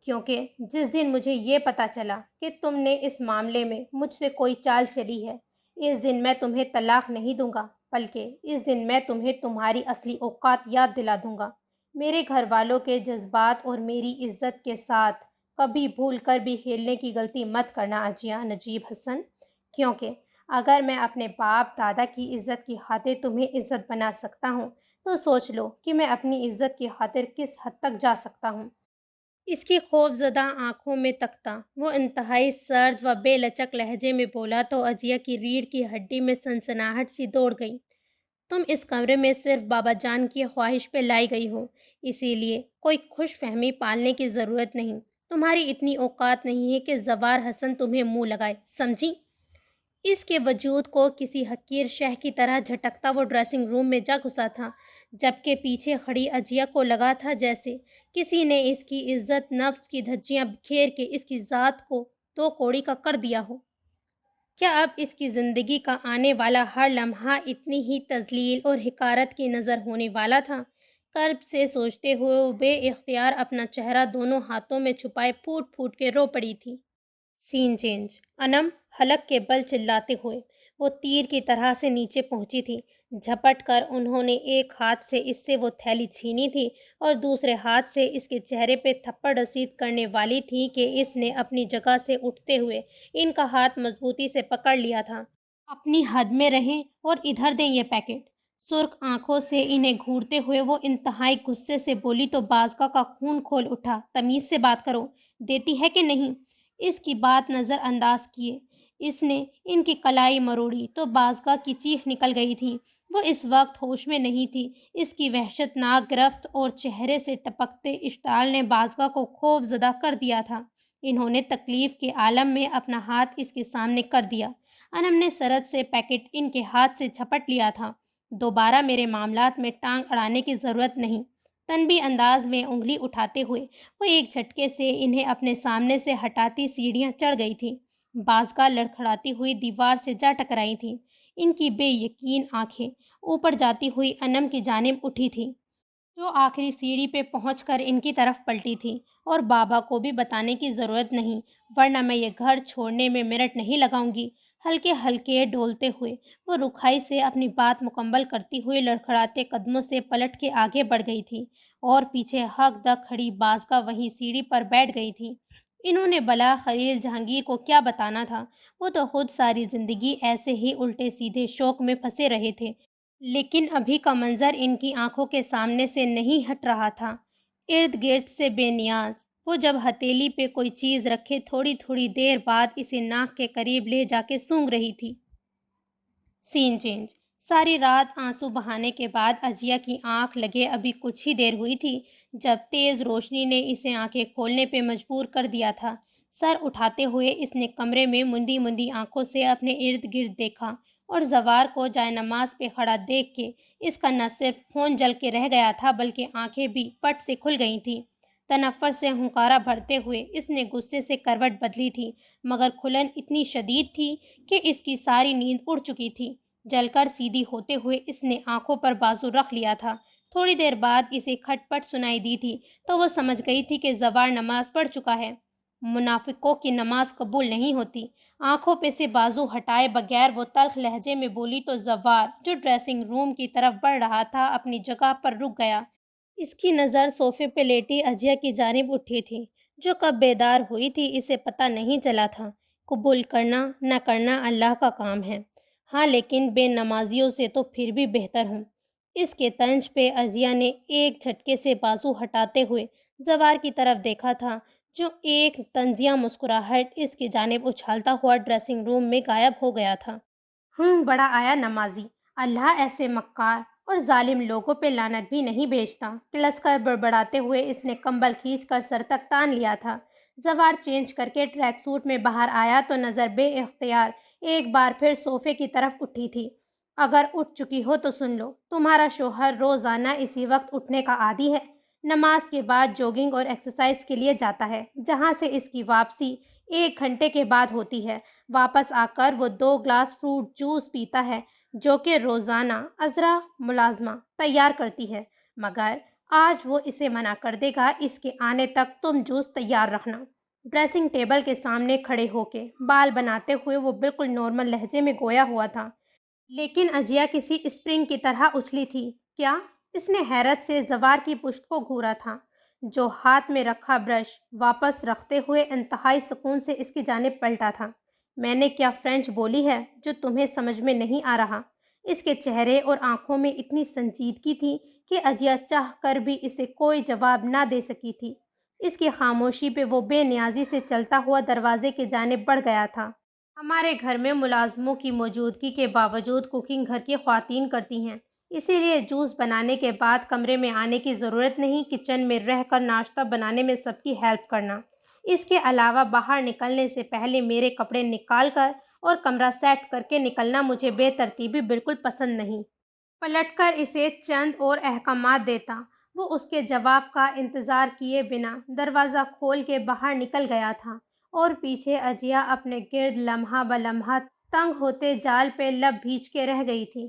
کیونکہ جس دن مجھے یہ پتہ چلا کہ تم نے اس معاملے میں مجھ سے کوئی چال چلی ہے، اس دن میں تمہیں طلاق نہیں دوں گا، بلکہ اس دن میں تمہیں تمہاری اصلی اوقات یاد دلا دوں گا۔ میرے گھر والوں کے جذبات اور میری عزت کے ساتھ کبھی بھول کر بھی کھیلنے کی غلطی مت کرنا اجیا نجیب حسن، کیونکہ اگر میں اپنے باپ دادا کی عزت کی خاطر تمہیں عزت بنا سکتا ہوں تو سوچ لو کہ میں اپنی عزت کی خاطر کس حد تک جا سکتا ہوں۔ اس کی خوف زدہ آنکھوں میں تکتا وہ انتہائی سرد و بے لچک لہجے میں بولا تو اجیا کی ریڑھ کی ہڈی میں سنسناہٹ سی دوڑ گئی۔ تم اس کمرے میں صرف بابا جان کی خواہش پہ لائی گئی ہو، اسی لیے کوئی خوش فہمی پالنے کی ضرورت نہیں۔ تمہاری اتنی اوقات نہیں ہے کہ زوار حسن تمہیں منہ لگائے، سمجھی؟ اس کے وجود کو کسی حقیر شہ کی طرح جھٹکتا وہ ڈریسنگ روم میں جا گھسا تھا، جبکہ پیچھے کھڑی اجیا کو لگا تھا جیسے کسی نے اس کی عزت نفس کی دھجیاں بکھیر کے اس کی ذات کو دو کوڑی کا کر دیا ہو۔ کیا اب اس کی زندگی کا آنے والا ہر لمحہ اتنی ہی تذلیل اور حقارت کی نظر ہونے والا تھا؟ کرب سے سوچتے ہوئے وہ بے اختیار اپنا چہرہ دونوں ہاتھوں میں چھپائے پھوٹ پھوٹ کے رو پڑی تھی۔ سین چینج۔ انم حلق کے بل چلاتے ہوئے وہ تیر کی طرح سے نیچے پہنچی تھی۔ جھپٹ کر انہوں نے ایک ہاتھ سے اس سے وہ تھیلی چھینی تھی اور دوسرے ہاتھ سے اس کے چہرے پہ تھپڑ رسید کرنے والی تھی کہ اس نے اپنی جگہ سے اٹھتے ہوئے ان کا ہاتھ مضبوطی سے پکڑ لیا تھا۔ اپنی حد میں رہیں اور ادھر دیں یہ پیکٹ۔ سرخ آنکھوں سے انہیں گھورتے ہوئے وہ انتہائی غصے سے بولی تو بازگاہ کا خون کھول اٹھا۔ تمیز سے بات کرو، دیتی ہے کہ نہیں؟ اس کی بات نظر انداز کیے اس نے ان کی کلائی مروڑی تو بازگاہ کی چیخ نکل گئی تھی۔ وہ اس وقت ہوش میں نہیں تھی۔ اس کی وحشت ناک گرفت اور چہرے سے ٹپکتے اشتعال نے بازگاہ کو خوف زدہ کر دیا تھا۔ انہوں نے تکلیف کے عالم میں اپنا ہاتھ اس کے سامنے کر دیا۔ انم نے سرد سے پیکٹ ان کے ہاتھ سے جھپٹ لیا تھا۔ دوبارہ میرے معاملات میں ٹانگ اڑانے کی ضرورت نہیں۔ تنبیہ انداز میں انگلی اٹھاتے ہوئے وہ ایک جھٹکے سے انہیں اپنے سامنے سے ہٹاتی سیڑھیاں چڑھ گئی تھی۔ بازگاہ لڑکھڑاتی ہوئی دیوار سے جا ٹکرائی تھی۔ ان کی بے یقین آنکھیں اوپر جاتی ہوئی انم کی جانب اٹھی تھیں، جو آخری سیڑھی پہ پہنچ کر ان کی طرف پلٹی تھی۔ اور بابا کو بھی بتانے کی ضرورت نہیں، ورنہ میں یہ گھر چھوڑنے میں منٹ نہیں لگاؤں گی۔ ہلکے ہلکے ڈولتے ہوئے وہ رکھائی سے اپنی بات مکمل کرتی ہوئی لڑکھڑاتے قدموں سے پلٹ کے آگے بڑھ گئی تھی اور پیچھے ہک دک کھڑی بازگاہ وہیں سیڑھی پر بیٹھ گئی تھی۔ انہوں نے بلا خلیل جہانگیر کو کیا بتانا تھا؟ وہ تو خود ساری زندگی ایسے ہی الٹے سیدھے شوق میں پھنسے رہے تھے، لیکن ابھی کا منظر ان کی آنکھوں کے سامنے سے نہیں ہٹ رہا تھا۔ ارد گرد سے بے نیاز وہ جب ہتھیلی پہ کوئی چیز رکھے تھوڑی تھوڑی دیر بعد اسے ناک کے قریب لے جا کے سونگھ رہی تھی۔ سین چینج۔ ساری رات آنسو بہانے کے بعد اجیا کی آنکھ لگے ابھی کچھ ہی دیر ہوئی تھی جب تیز روشنی نے اسے آنکھیں کھولنے پہ مجبور کر دیا تھا۔ سر اٹھاتے ہوئے اس نے کمرے میں مندی مندی آنکھوں سے اپنے ارد گرد دیکھا اور زوار کو جائے نماز پہ کھڑا دیکھ کے اس کا نہ صرف خون جل کے رہ گیا تھا بلکہ آنکھیں بھی پٹ سے کھل گئی تھیں۔ تنفر سے ہنکارا بھرتے ہوئے اس نے غصے سے کروٹ بدلی تھی مگر کھلن اتنی شدید تھی کہ اس کی ساری نیند اڑ چکی تھی۔ جل کر سیدھی ہوتے ہوئے اس نے آنکھوں پر بازو رکھ لیا تھا۔ تھوڑی دیر بعد اسے کھٹ پٹ سنائی دی تھی تو وہ سمجھ گئی تھی کہ زوار نماز پڑھ چکا ہے۔ منافقوں کی نماز قبول نہیں ہوتی۔ آنکھوں پہ سے بازو ہٹائے بغیر وہ تلخ لہجے میں بولی تو زوار جو ڈریسنگ روم کی طرف بڑھ رہا تھا اپنی جگہ پر رک گیا۔ اس کی نظر صوفے پہ لیٹی اجیا کی جانب اٹھی تھی جو کب بیدار ہوئی تھی اسے پتہ نہیں چلا تھا۔ قبول کرنا نہ کرنا اللہ کا کام ہے، ہاں لیکن بے نمازیوں سے تو پھر بھی بہتر ہوں۔ اس کے طنز پہ اجیا نے ایک جھٹکے سے بازو ہٹاتے ہوئے زوار کی طرف دیکھا تھا جو ایک طنزیہ مسکراہٹ اس کی جانب اچھالتا ہوا ڈریسنگ روم میں غائب ہو گیا تھا۔ بڑا آیا نمازی، اللہ ایسے مکار اور ظالم لوگوں پہ لعنت بھی نہیں بھیجتا۔ کلس کر بڑبڑاتے ہوئے اس نے کمبل کھینچ کر سر تک تان لیا تھا۔ زوار چینج کر کے ٹریک سوٹ میں باہر آیا تو نظر بے اختیار ایک بار پھر صوفے کی طرف اٹھی تھی۔ اگر اٹھ چکی ہو تو سن لو، تمہارا شوہر روزانہ اسی وقت اٹھنے کا عادی ہے۔ نماز کے بعد جوگنگ اور ایکسرسائز کے لیے جاتا ہے جہاں سے اس کی واپسی 1 گھنٹے کے بعد ہوتی ہے۔ واپس آ کر وہ 2 گلاس فروٹ جوس پیتا ہے جو کہ روزانہ عذرا ملازمہ تیار کرتی ہے، مگر آج وہ اسے منع کر دے گا، اس کے آنے تک تم جوس تیار رکھنا۔ ڈریسنگ ٹیبل کے سامنے کھڑے ہو کے بال بناتے ہوئے وہ بالکل نارمل لہجے میں گویا ہوا تھا، لیکن اجیا کسی اسپرنگ کی طرح اچھلی تھی۔ کیا؟ اس نے حیرت سے زوار کی پشت کو گھورا تھا جو ہاتھ میں رکھا برش واپس رکھتے ہوئے انتہائی سکون سے اس کی جانب پلٹا تھا۔ میں نے کیا فرینچ بولی ہے جو تمہیں سمجھ میں نہیں آ رہا؟ اس کے چہرے اور آنکھوں میں اتنی سنجیدگی تھی کہ اجیا چاہ کر بھی اسے کوئی جواب نہ دے سکی تھی۔ اس کی خاموشی پہ وہ بے نیازی سے چلتا ہوا دروازے کی جانب بڑھ گیا تھا۔ ہمارے گھر میں ملازموں کی موجودگی کے باوجود کوکنگ گھر کی خواتین کرتی ہیں، اسی لیے جوس بنانے کے بعد کمرے میں آنے کی ضرورت نہیں، کچن میں رہ کر ناشتہ بنانے میں سب کی ہیلپ کرنا۔ اس کے علاوہ باہر نکلنے سے پہلے میرے کپڑے نکال کر اور کمرہ سیٹ کر کے نکلنا مجھے بے ترتیبی بالکل پسند نہیں۔ پلٹ کر اسے چند اور احکامات دیتا۔ وہ اس کے جواب کا انتظار کیے بنا دروازہ کھول کے باہر نکل گیا تھا اور پیچھے اجیا اپنے گرد لمحہ بلمحہ تنگ ہوتے جال پہ لب بھیج کے رہ گئی تھی۔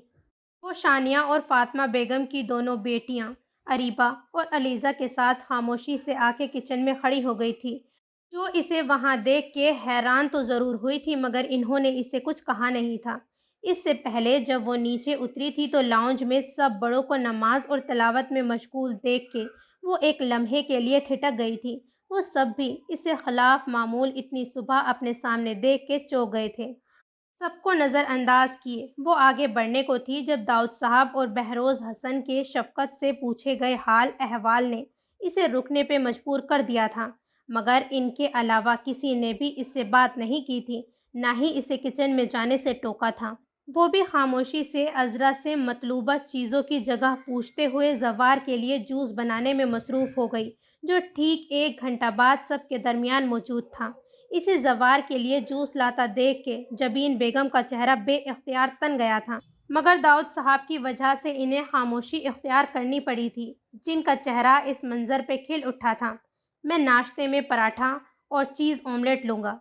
وہ شانیہ اور فاطمہ بیگم کی دونوں بیٹیاں اریبہ اور علیزہ کے ساتھ خاموشی سے آ کے کچن میں کھڑی ہو گئی تھی، جو اسے وہاں دیکھ کے حیران تو ضرور ہوئی تھی مگر انہوں نے اسے کچھ کہا نہیں تھا۔ اس سے پہلے جب وہ نیچے اتری تھی تو لاؤنج میں سب بڑوں کو نماز اور تلاوت میں مشغول دیکھ کے وہ ایک لمحے کے لیے ٹھٹک گئی تھی۔ وہ سب بھی اسے خلاف معمول اتنی صبح اپنے سامنے دیکھ کے چونک گئے تھے۔ سب کو نظر انداز کیے وہ آگے بڑھنے کو تھی جب داؤد صاحب اور بہروز حسن کے شفقت سے پوچھے گئے حال احوال نے اسے رکنے پہ مجبور کر دیا تھا، مگر ان کے علاوہ کسی نے بھی اس سے بات نہیں کی تھی، نہ ہی اسے کچن میں جانے سے ٹوکا تھا۔ وہ بھی خاموشی سے عذرا سے مطلوبہ چیزوں کی جگہ پوچھتے ہوئے زوار کے لیے جوس بنانے میں مصروف ہو گئی جو ٹھیک 1 گھنٹہ بعد سب کے درمیان موجود تھا۔ اسے زوار کے لیے جوس لاتا دیکھ کے جبین بیگم کا چہرہ بے اختیار تن گیا تھا، مگر داؤد صاحب کی وجہ سے انہیں خاموشی اختیار کرنی پڑی تھی، جن کا چہرہ اس منظر پہ کھل اٹھا تھا۔ میں ناشتے میں پراٹھا اور چیز آملیٹ لوں گا۔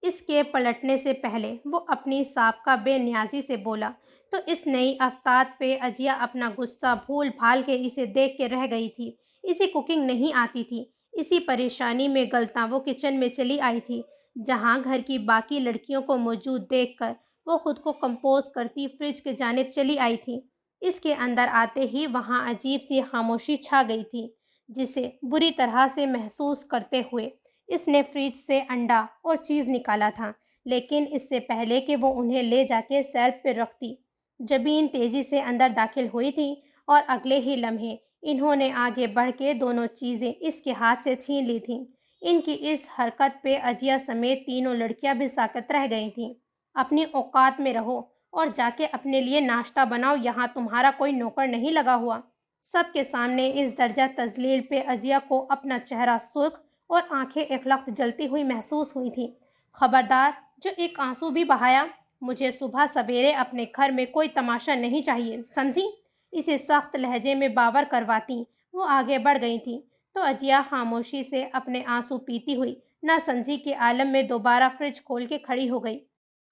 اس کے پلٹنے سے پہلے وہ اپنی سابقہ بے نیازی سے بولا تو اس نئی افتاد پہ اجیا اپنا غصہ بھول بھال کے اسے دیکھ کے رہ گئی تھی۔ اسے کوکنگ نہیں آتی تھی۔ اسی پریشانی میں گلتاں وہ کچن میں چلی آئی تھی جہاں گھر کی باقی لڑکیوں کو موجود دیکھ کر وہ خود کو کمپوز کرتی فریج کی جانب چلی آئی تھی۔ اس کے اندر آتے ہی وہاں عجیب سی خاموشی چھا گئی تھی جسے بری طرح سے محسوس کرتے ہوئے اس نے فریج سے انڈا اور چیز نکالا تھا، لیکن اس سے پہلے کہ وہ انہیں لے جا کے سیلف پہ رکھتی جبین تیزی سے اندر داخل ہوئی تھی اور اگلے ہی لمحے انہوں نے آگے بڑھ کے دونوں چیزیں اس کے ہاتھ سے چھین لی تھیں۔ ان کی اس حرکت پہ اجیا سمیت تینوں لڑکیاں بھی ساکت رہ گئی تھیں۔ اپنی اوقات میں رہو اور جا کے اپنے لیے ناشتہ بناؤ، یہاں تمہارا کوئی نوکر نہیں لگا ہوا۔ سب کے سامنے اس درجہ تذلیل پہ عزیہ کو اپنا چہرہ سرخ اور آنکھیں ایک لخت جلتی ہوئی محسوس ہوئی تھیں۔ خبردار، جو ایک آنسو بھی بہایا، مجھے صبح سویرے اپنے گھر میں کوئی تماشا نہیں چاہیے، سمجھی؟ اسے سخت لہجے میں باور کرواتی وہ آگے بڑھ گئی تھیں تو عجیہ خاموشی سے اپنے آنسو پیتی ہوئی نہ سمجھی کے عالم میں دوبارہ فریج کھول کے کھڑی ہو گئی۔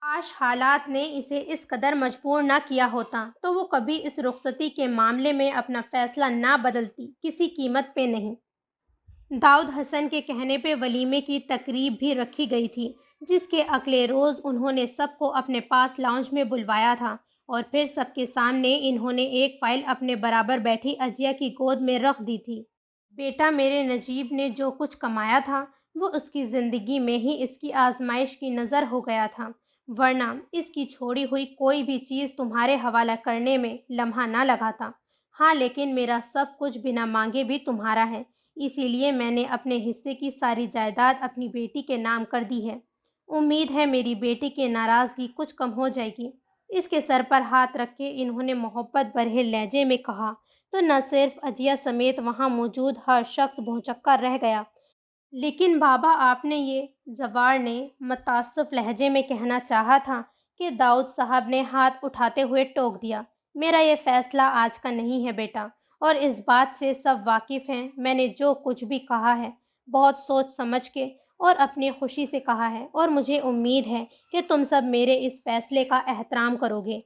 کاش حالات نے اسے اس قدر مجبور نہ کیا ہوتا تو وہ کبھی اس رخصتی کے معاملے میں اپنا فیصلہ نہ بدلتی، کسی قیمت پہ نہیں۔ داؤد حسن کے کہنے پہ ولیمے کی تقریب بھی رکھی گئی تھی، جس کے اگلے روز انہوں نے سب کو اپنے پاس لاؤنج میں بلوایا تھا اور پھر سب کے سامنے انہوں نے ایک فائل اپنے برابر بیٹھی عجیہ کی گود میں رکھ دی تھی۔ بیٹا، میرے نجیب نے جو کچھ کمایا تھا وہ اس کی زندگی میں ہی اس کی آزمائش کی نظر ہو گیا تھا، ورنہ اس کی چھوڑی ہوئی کوئی بھی چیز تمہارے حوالہ کرنے میں لمحہ نہ لگاتا۔ ہاں، لیکن میرا سب کچھ بنا مانگے بھی تمہارا ہے، اسی لیے میں نے اپنے حصے کی ساری جائیداد اپنی بیٹی کے نام کر دی ہے۔ امید ہے میری بیٹی کی ناراضگی کچھ کم ہو جائے گی۔ اس کے سر پر ہاتھ رکھ کے انہوں نے محبت بھرے لہجے میں کہا تو نہ صرف عجیہ سمیت وہاں موجود ہر شخص بھونچکا رہ گیا۔ لیکن بابا، آپ نے یہ، زوار نے متاسف لہجے میں کہنا چاہا تھا کہ داؤد صاحب نے ہاتھ اٹھاتے ہوئے ٹوک دیا۔ میرا یہ فیصلہ آج کا نہیں ہے بیٹا، اور اس بات سے سب واقف ہیں، میں نے جو کچھ بھی کہا ہے بہت سوچ سمجھ کے اور اپنی خوشی سے کہا ہے، اور مجھے امید ہے کہ تم سب میرے اس فیصلے کا احترام کرو گے۔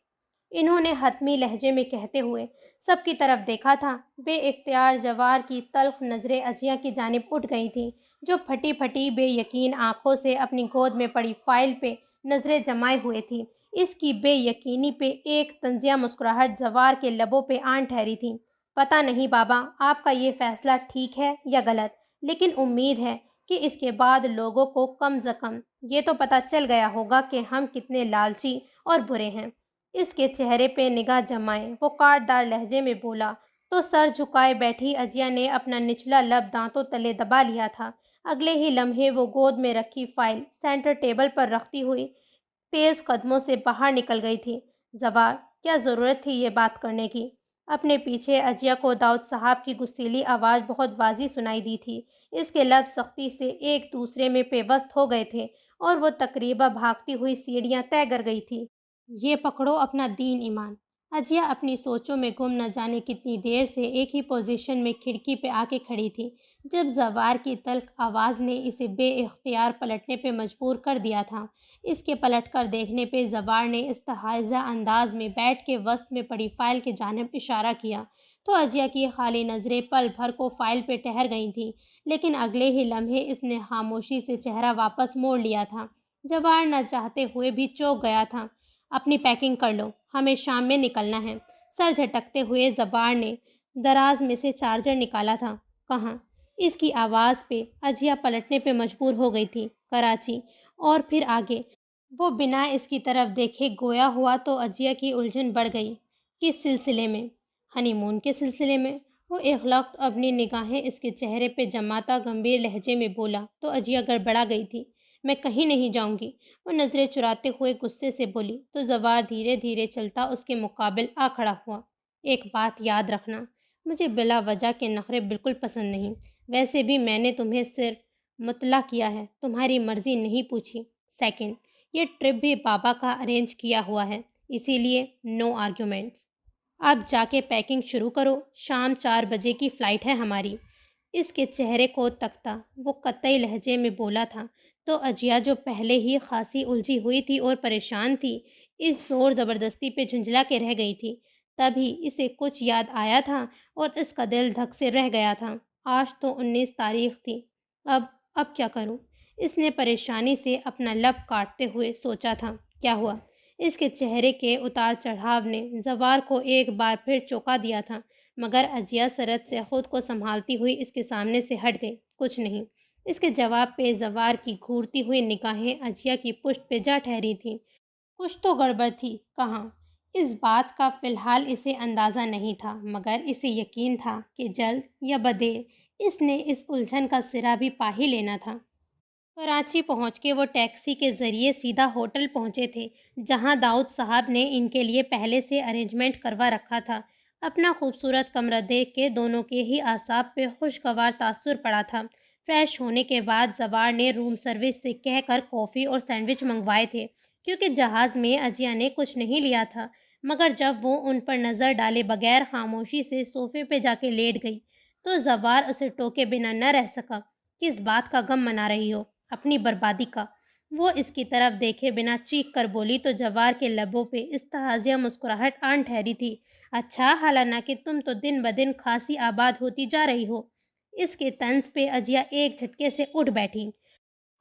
انہوں نے حتمی لہجے میں کہتے ہوئے سب کی طرف دیکھا تھا۔ بے اختیار جوار کی تلخ نظریں عجیہ کی جانب اٹھ گئی تھیں، جو پھٹی پھٹی بے یقین آنکھوں سے اپنی گود میں پڑی فائل پہ نظریں جمائے ہوئے تھی۔ اس کی بے یقینی پہ ایک طنزیہ مسکراہٹ زوار کے لبوں پہ آن ٹھہری تھی۔ پتہ نہیں بابا، آپ کا یہ فیصلہ ٹھیک ہے یا غلط، لیکن امید ہے کہ اس کے بعد لوگوں کو کم از کم یہ تو پتہ چل گیا ہوگا کہ ہم کتنے لالچی اور برے ہیں۔ اس کے چہرے پہ نگاہ جمائے وہ کاٹدار لہجے میں بولا تو سر جھکائے بیٹھی عجیہ نے اپنا نچلا لب دانتوں تلے دبا لیا تھا۔ اگلے ہی لمحے وہ گود میں رکھی فائل سینٹر ٹیبل پر رکھتی ہوئی تیز قدموں سے باہر نکل گئی تھی۔ زوار، کیا ضرورت تھی یہ بات کرنے کی؟ اپنے پیچھے عجیہ کو داؤد صاحب کی غصیلی آواز بہت واضح سنائی دی تھی۔ اس کے لب سختی سے ایک دوسرے میں پیوست ہو گئے تھے اور وہ تقریباً بھاگتی ہوئی سیڑھیاں طے کر گئی تھی۔ یہ پکڑو اپنا دین ایمان۔ عجیہ اپنی سوچوں میں گم نہ جانے کتنی دیر سے ایک ہی پوزیشن میں کھڑکی پہ آ کے کھڑی تھی، جب زوار کی تلخ آواز نے اسے بے اختیار پلٹنے پہ مجبور کر دیا تھا۔ اس کے پلٹ کر دیکھنے پہ زوار نے استحاضہ انداز میں بیٹھ کے وسط میں پڑی فائل کی جانب اشارہ کیا تو عجیہ کی خالی نظریں پل بھر کو فائل پہ ٹھہر گئی تھیں، لیکن اگلے ہی لمحے اس نے خاموشی سے چہرہ واپس موڑ لیا تھا۔ زوار نہ چاہتے ہوئے بھی چونک گیا تھا۔ اپنی پیکنگ کر لو، ہمیں شام میں نکلنا ہے۔ سر جھٹکتے ہوئے زوار نے دراز میں سے چارجر نکالا تھا۔ کہاں؟ اس کی آواز پہ عجیہ پلٹنے پہ مجبور ہو گئی تھی۔ کراچی۔ اور پھر آگے وہ بنا اس کی طرف دیکھے گویا ہوا تو عجیہ کی الجھن بڑھ گئی۔ کس سلسلے میں؟ ہنی مون کے سلسلے میں۔ وہ ایک وقت اپنی نگاہیں اس کے چہرے پہ جماتا گمبھیر لہجے میں بولا تو عجیہ گڑبڑا گئی تھی۔ میں کہیں نہیں جاؤں گی، وہ نظریں چراتے ہوئے غصے سے بولی تو زوار دھیرے دھیرے چلتا اس کے مقابل آ کھڑا ہوا۔ ایک بات یاد رکھنا، مجھے بلا وجہ کے نخرے بالکل پسند نہیں۔ ویسے بھی میں نے تمہیں صرف مطلع کیا ہے، تمہاری مرضی نہیں پوچھی۔ سیکنڈ، یہ ٹرپ بھی بابا کا ارینج کیا ہوا ہے، اسی لیے نو آرگیومنٹس۔ اب جا کے پیکنگ شروع کرو، شام 4 بجے کی فلائٹ ہے ہماری۔ اس کے چہرے کو تکتا وہ قطعی لہجے میں بولا تھا تو عجیہ جو پہلے ہی خاصی الجھی ہوئی تھی اور پریشان تھی، اس زور زبردستی پہ جھنجھلا کے رہ گئی تھی۔ تبھی اسے کچھ یاد آیا تھا اور اس کا دل دھک سے رہ گیا تھا۔ آج تو 19 تاریخ تھی۔ اب کیا کروں؟ اس نے پریشانی سے اپنا لب کاٹتے ہوئے سوچا تھا۔ کیا ہوا؟ اس کے چہرے کے اتار چڑھاؤ نے زوار کو ایک بار پھر چونکا دیا تھا، مگر عجیہ سرعت سے خود کو سنبھالتی ہوئی اس کے سامنے سے ہٹ گئی۔ کچھ نہیں۔ اس کے جواب پہ زوار کی گھورتی ہوئی نگاہیں عجیہ کی پشت پہ جا ٹھہری تھیں۔ کچھ تو گڑبڑ تھی، کہاں؟ اس بات کا فی الحال اسے اندازہ نہیں تھا، مگر اسے یقین تھا کہ جلد یا بدیر اس نے اس الجھن کا سرا بھی پا ہی لینا تھا۔ کراچی پہنچ کے وہ ٹیکسی کے ذریعے سیدھا ہوٹل پہنچے تھے جہاں داؤد صاحب نے ان کے لیے پہلے سے ارینجمنٹ کروا رکھا تھا۔ اپنا خوبصورت کمرہ دیکھ کے دونوں کے ہی اعصاب پہ خوشگوار تاثر پڑا تھا۔ فریش ہونے کے بعد زوار نے روم سروس سے کہہ کر کافی اور سینڈوچ منگوائے تھے کیونکہ جہاز میں اجیا نے کچھ نہیں لیا تھا، مگر جب وہ ان پر نظر ڈالے بغیر خاموشی سے صوفے پہ جا کے لیٹ گئی تو زوار اسے ٹوکے بنا نہ رہ سکا۔ کس بات کا غم منا رہی ہو؟ اپنی بربادی کا۔ وہ اس کی طرف دیکھے بنا چیخ کر بولی تو جوار کے لبوں پہ استحاضیہ مسکراہٹ آن ٹھہری تھی۔ اچھا، حالانہ کہ تم تو دن بدن خاصی آباد ہوتی جا رہی ہو۔ اس کے طنز پہ اجیا ایک جھٹکے سے اٹھ بیٹھی۔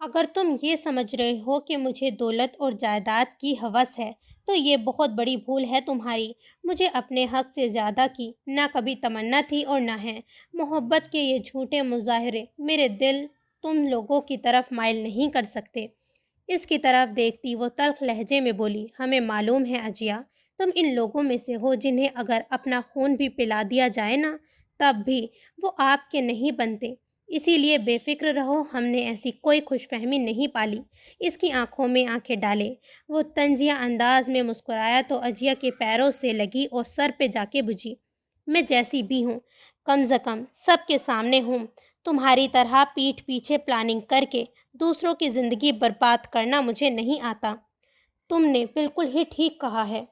اگر تم یہ سمجھ رہے ہو کہ مجھے دولت اور جائیداد کی ہوس ہے تو یہ بہت بڑی بھول ہے تمہاری۔ مجھے اپنے حق سے زیادہ کی نہ کبھی تمنا تھی اور نہ ہے۔ محبت کے یہ جھوٹے مظاہرے میرے دل تم لوگوں کی طرف مائل نہیں کر سکتے۔ اس کی طرف دیکھتی وہ تلخ لہجے میں بولی، ہمیں معلوم ہے اجیا، تم ان لوگوں میں سے ہو جنہیں اگر اپنا خون بھی پلا دیا جائے نا تب بھی وہ آپ کے نہیں بنتے۔ اسی لیے بے فکر رہو، ہم نے ایسی کوئی خوش فہمی نہیں پالی۔ اس کی آنکھوں میں آنکھیں ڈالے وہ طنزیہ انداز میں مسکرایا تو اجیا کے پیروں سے لگی اور سر پہ جا کے بجھی۔ میں جیسی بھی ہوں، کم از کم سب کے سامنے ہوں۔ تمہاری طرح پیٹھ پیچھے پلاننگ کر کے دوسروں کی زندگی برباد کرنا مجھے نہیں آتا۔ تم نے بالکل ہی ٹھیک کہا ہے۔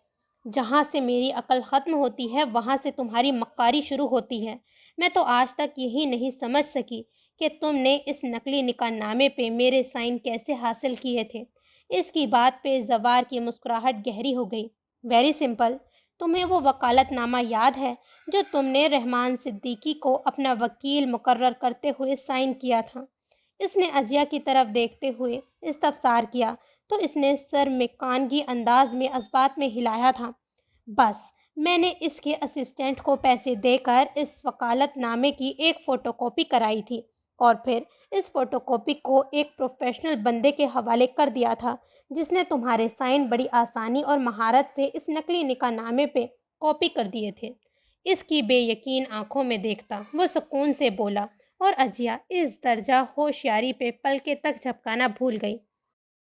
جہاں سے میری عقل ختم ہوتی ہے وہاں سے تمہاری مکاری شروع ہوتی ہے۔ میں تو آج تک یہی نہیں سمجھ سکی کہ تم نے اس نقلی نکاح نامے پہ میرے سائن کیسے حاصل کیے تھے۔ اس کی بات پہ زوار کی مسکراہٹ گہری ہو گئی۔ Very simple. تمہیں وہ وکالت نامہ یاد ہے جو تم نے رحمان صدیقی کو اپنا وکیل مقرر کرتے ہوئے سائن کیا تھا؟ اس نے اجیا کی طرف دیکھتے ہوئے استفسار کیا تو اس نے سر میں کانگی انداز میں اثبات میں ہلایا تھا۔ بس، میں نے اس کے اسسٹنٹ کو پیسے دے کر اس وکالت نامے کی ایک فوٹو کاپی کرائی تھی اور پھر اس فوٹو کاپی کو ایک پروفیشنل بندے کے حوالے کر دیا تھا جس نے تمہارے سائن بڑی آسانی اور مہارت سے اس نقلی نکاح نامے پہ کاپی کر دیے تھے۔ اس کی بے یقین آنکھوں میں دیکھتا وہ سکون سے بولا اور اجیا اس درجہ ہوشیاری پہ پلکیں تک جھپکانا بھول گئی۔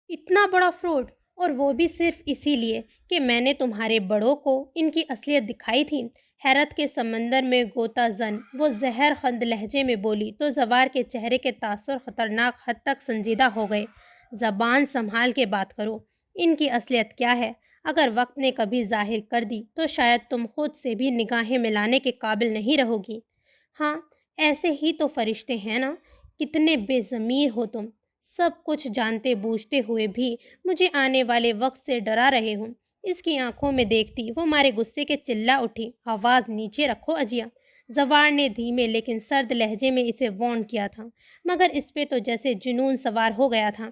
اتنا بڑا فراڈ، اور وہ بھی صرف اسی لیے کہ میں نے تمہارے بڑوں کو ان کی اصلیت دکھائی تھی۔ حیرت کے سمندر میں غوطہ زن وہ زہر خند لہجے میں بولی تو زوار کے چہرے کے تاثر خطرناک حد تک سنجیدہ ہو گئے۔ زبان سنبھال کے بات کرو۔ ان کی اصلیت کیا ہے؟ اگر وقت نے کبھی ظاہر کر دی تو شاید تم خود سے بھی نگاہیں ملانے کے قابل نہیں رہو گی۔ ہاں، ایسے ہی تو فرشتے ہیں نا۔ کتنے بے ضمیر ہو تم، سب کچھ جانتے بوجھتے ہوئے بھی مجھے آنے والے وقت سے ڈرا رہے ہوں۔ اس کی آنکھوں میں دیکھتی وہ مارے غصے کے چلا اٹھی، آواز نیچے رکھو اجیا۔ زوار نے دھیمے لیکن سرد لہجے میں اسے وارن کیا تھا مگر اس پہ تو جیسے جنون سوار ہو گیا تھا۔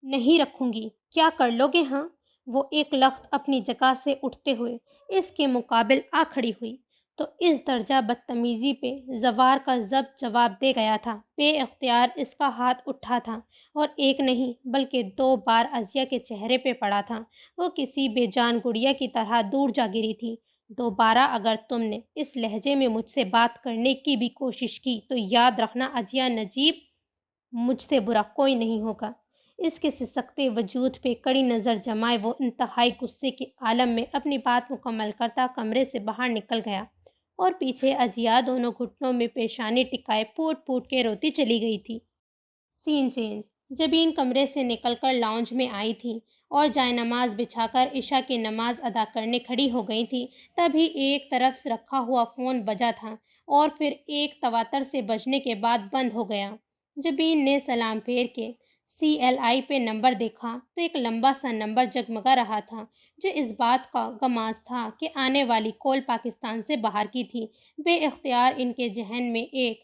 نہیں رکھوں گی، کیا کر لو گے ہاں؟ وہ ایک لخت اپنی جگہ سے اٹھتے ہوئے اس کے مقابل آ کھڑی ہوئی تو اس درجہ بدتمیزی پہ زوار کا ضبط جواب دے گیا تھا۔ بے اختیار اس کا ہاتھ اٹھا تھا اور ایک نہیں بلکہ 2 بار اجیا کے چہرے پہ پڑا تھا۔ وہ کسی بے جان گڑیا کی طرح دور جا گری تھی۔ دوبارہ اگر تم نے اس لہجے میں مجھ سے بات کرنے کی بھی کوشش کی تو یاد رکھنا اجیا نجیب، مجھ سے برا کوئی نہیں ہوگا۔ اس کے سسکتے وجود پہ کڑی نظر جمائے وہ انتہائی غصے کے عالم میں اپنی بات مکمل کرتا کمرے سے باہر نکل گیا اور پیچھے اجیا دونوں گھٹنوں میں پیشانی ٹکائے پھوٹ پھوٹ کے روتی چلی گئی تھی۔ سین چینج۔ جبین کمرے سے نکل کر لاؤنج میں آئی تھی اور جائے نماز بچھا کر عشاء کی نماز ادا کرنے کھڑی ہو گئی تھی تبھی ایک طرف رکھا ہوا فون بجا تھا اور پھر ایک تواتر سے بجنے کے بعد بند ہو گیا۔ جبین نے سلام پھیر کے CLI پہ نمبر دیکھا تو ایک لمبا سا نمبر جگمگا رہا تھا جو اس بات کا گماز تھا کہ آنے والی کال پاکستان سے باہر کی تھی۔ بے اختیار ان کے ذہن میں ایک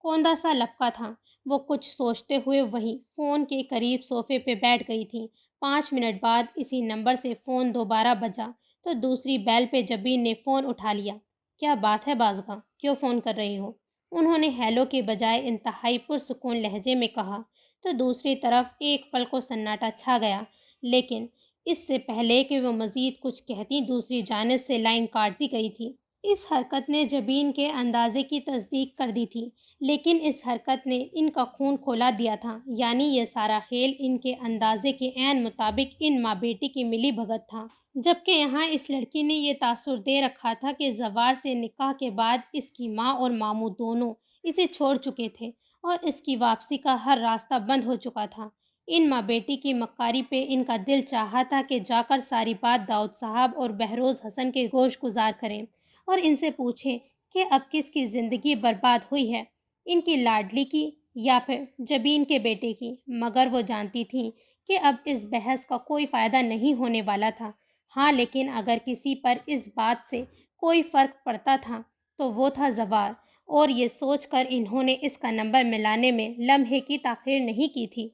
کوندا سا لپکا تھا۔ وہ کچھ سوچتے ہوئے وہیں فون کے قریب صوفے پہ بیٹھ گئی تھی۔ 5 منٹ بعد اسی نمبر سے فون دوبارہ بجا تو دوسری بیل پہ جبین نے فون اٹھا لیا۔ کیا بات ہے بازگاں، کیوں فون کر رہی ہو؟ انہوں نے ہیلو کے بجائے انتہائی پرسکون لہجے میں کہا تو دوسری طرف ایک پل کو سناٹا چھا گیا، لیکن اس سے پہلے کہ وہ مزید کچھ کہتی دوسری جانب سے لائن کاٹ دی گئی تھی۔ اس حرکت نے جبین کے اندازے کی تصدیق کر دی تھی، لیکن اس حرکت نے ان کا خون کھولا دیا تھا، یعنی یہ سارا کھیل ان کے اندازے کے عین مطابق ان ماں بیٹی کی ملی بھگت تھا، جبکہ یہاں اس لڑکی نے یہ تاثر دے رکھا تھا کہ زوار سے نکاح کے بعد اس کی ماں اور ماموں دونوں اسے چھوڑ چکے تھے اور اس کی واپسی کا ہر راستہ بند ہو چکا تھا۔ ان ماں بیٹی کی مکاری پہ ان کا دل چاہا تھا کہ جا کر ساری بات داؤد صاحب اور بہروز حسن کے گوش گزار کریں اور ان سے پوچھیں کہ اب کس کی زندگی برباد ہوئی ہے، ان کی لاڈلی کی یا پھر جبین کے بیٹے کی، مگر وہ جانتی تھیں کہ اب اس بحث کا کوئی فائدہ نہیں ہونے والا تھا۔ ہاں، لیکن اگر کسی پر اس بات سے کوئی فرق پڑتا تھا تو وہ تھا زوار، اور یہ سوچ کر انہوں نے اس کا نمبر ملانے میں لمحے کی تاخیر نہیں کی تھی۔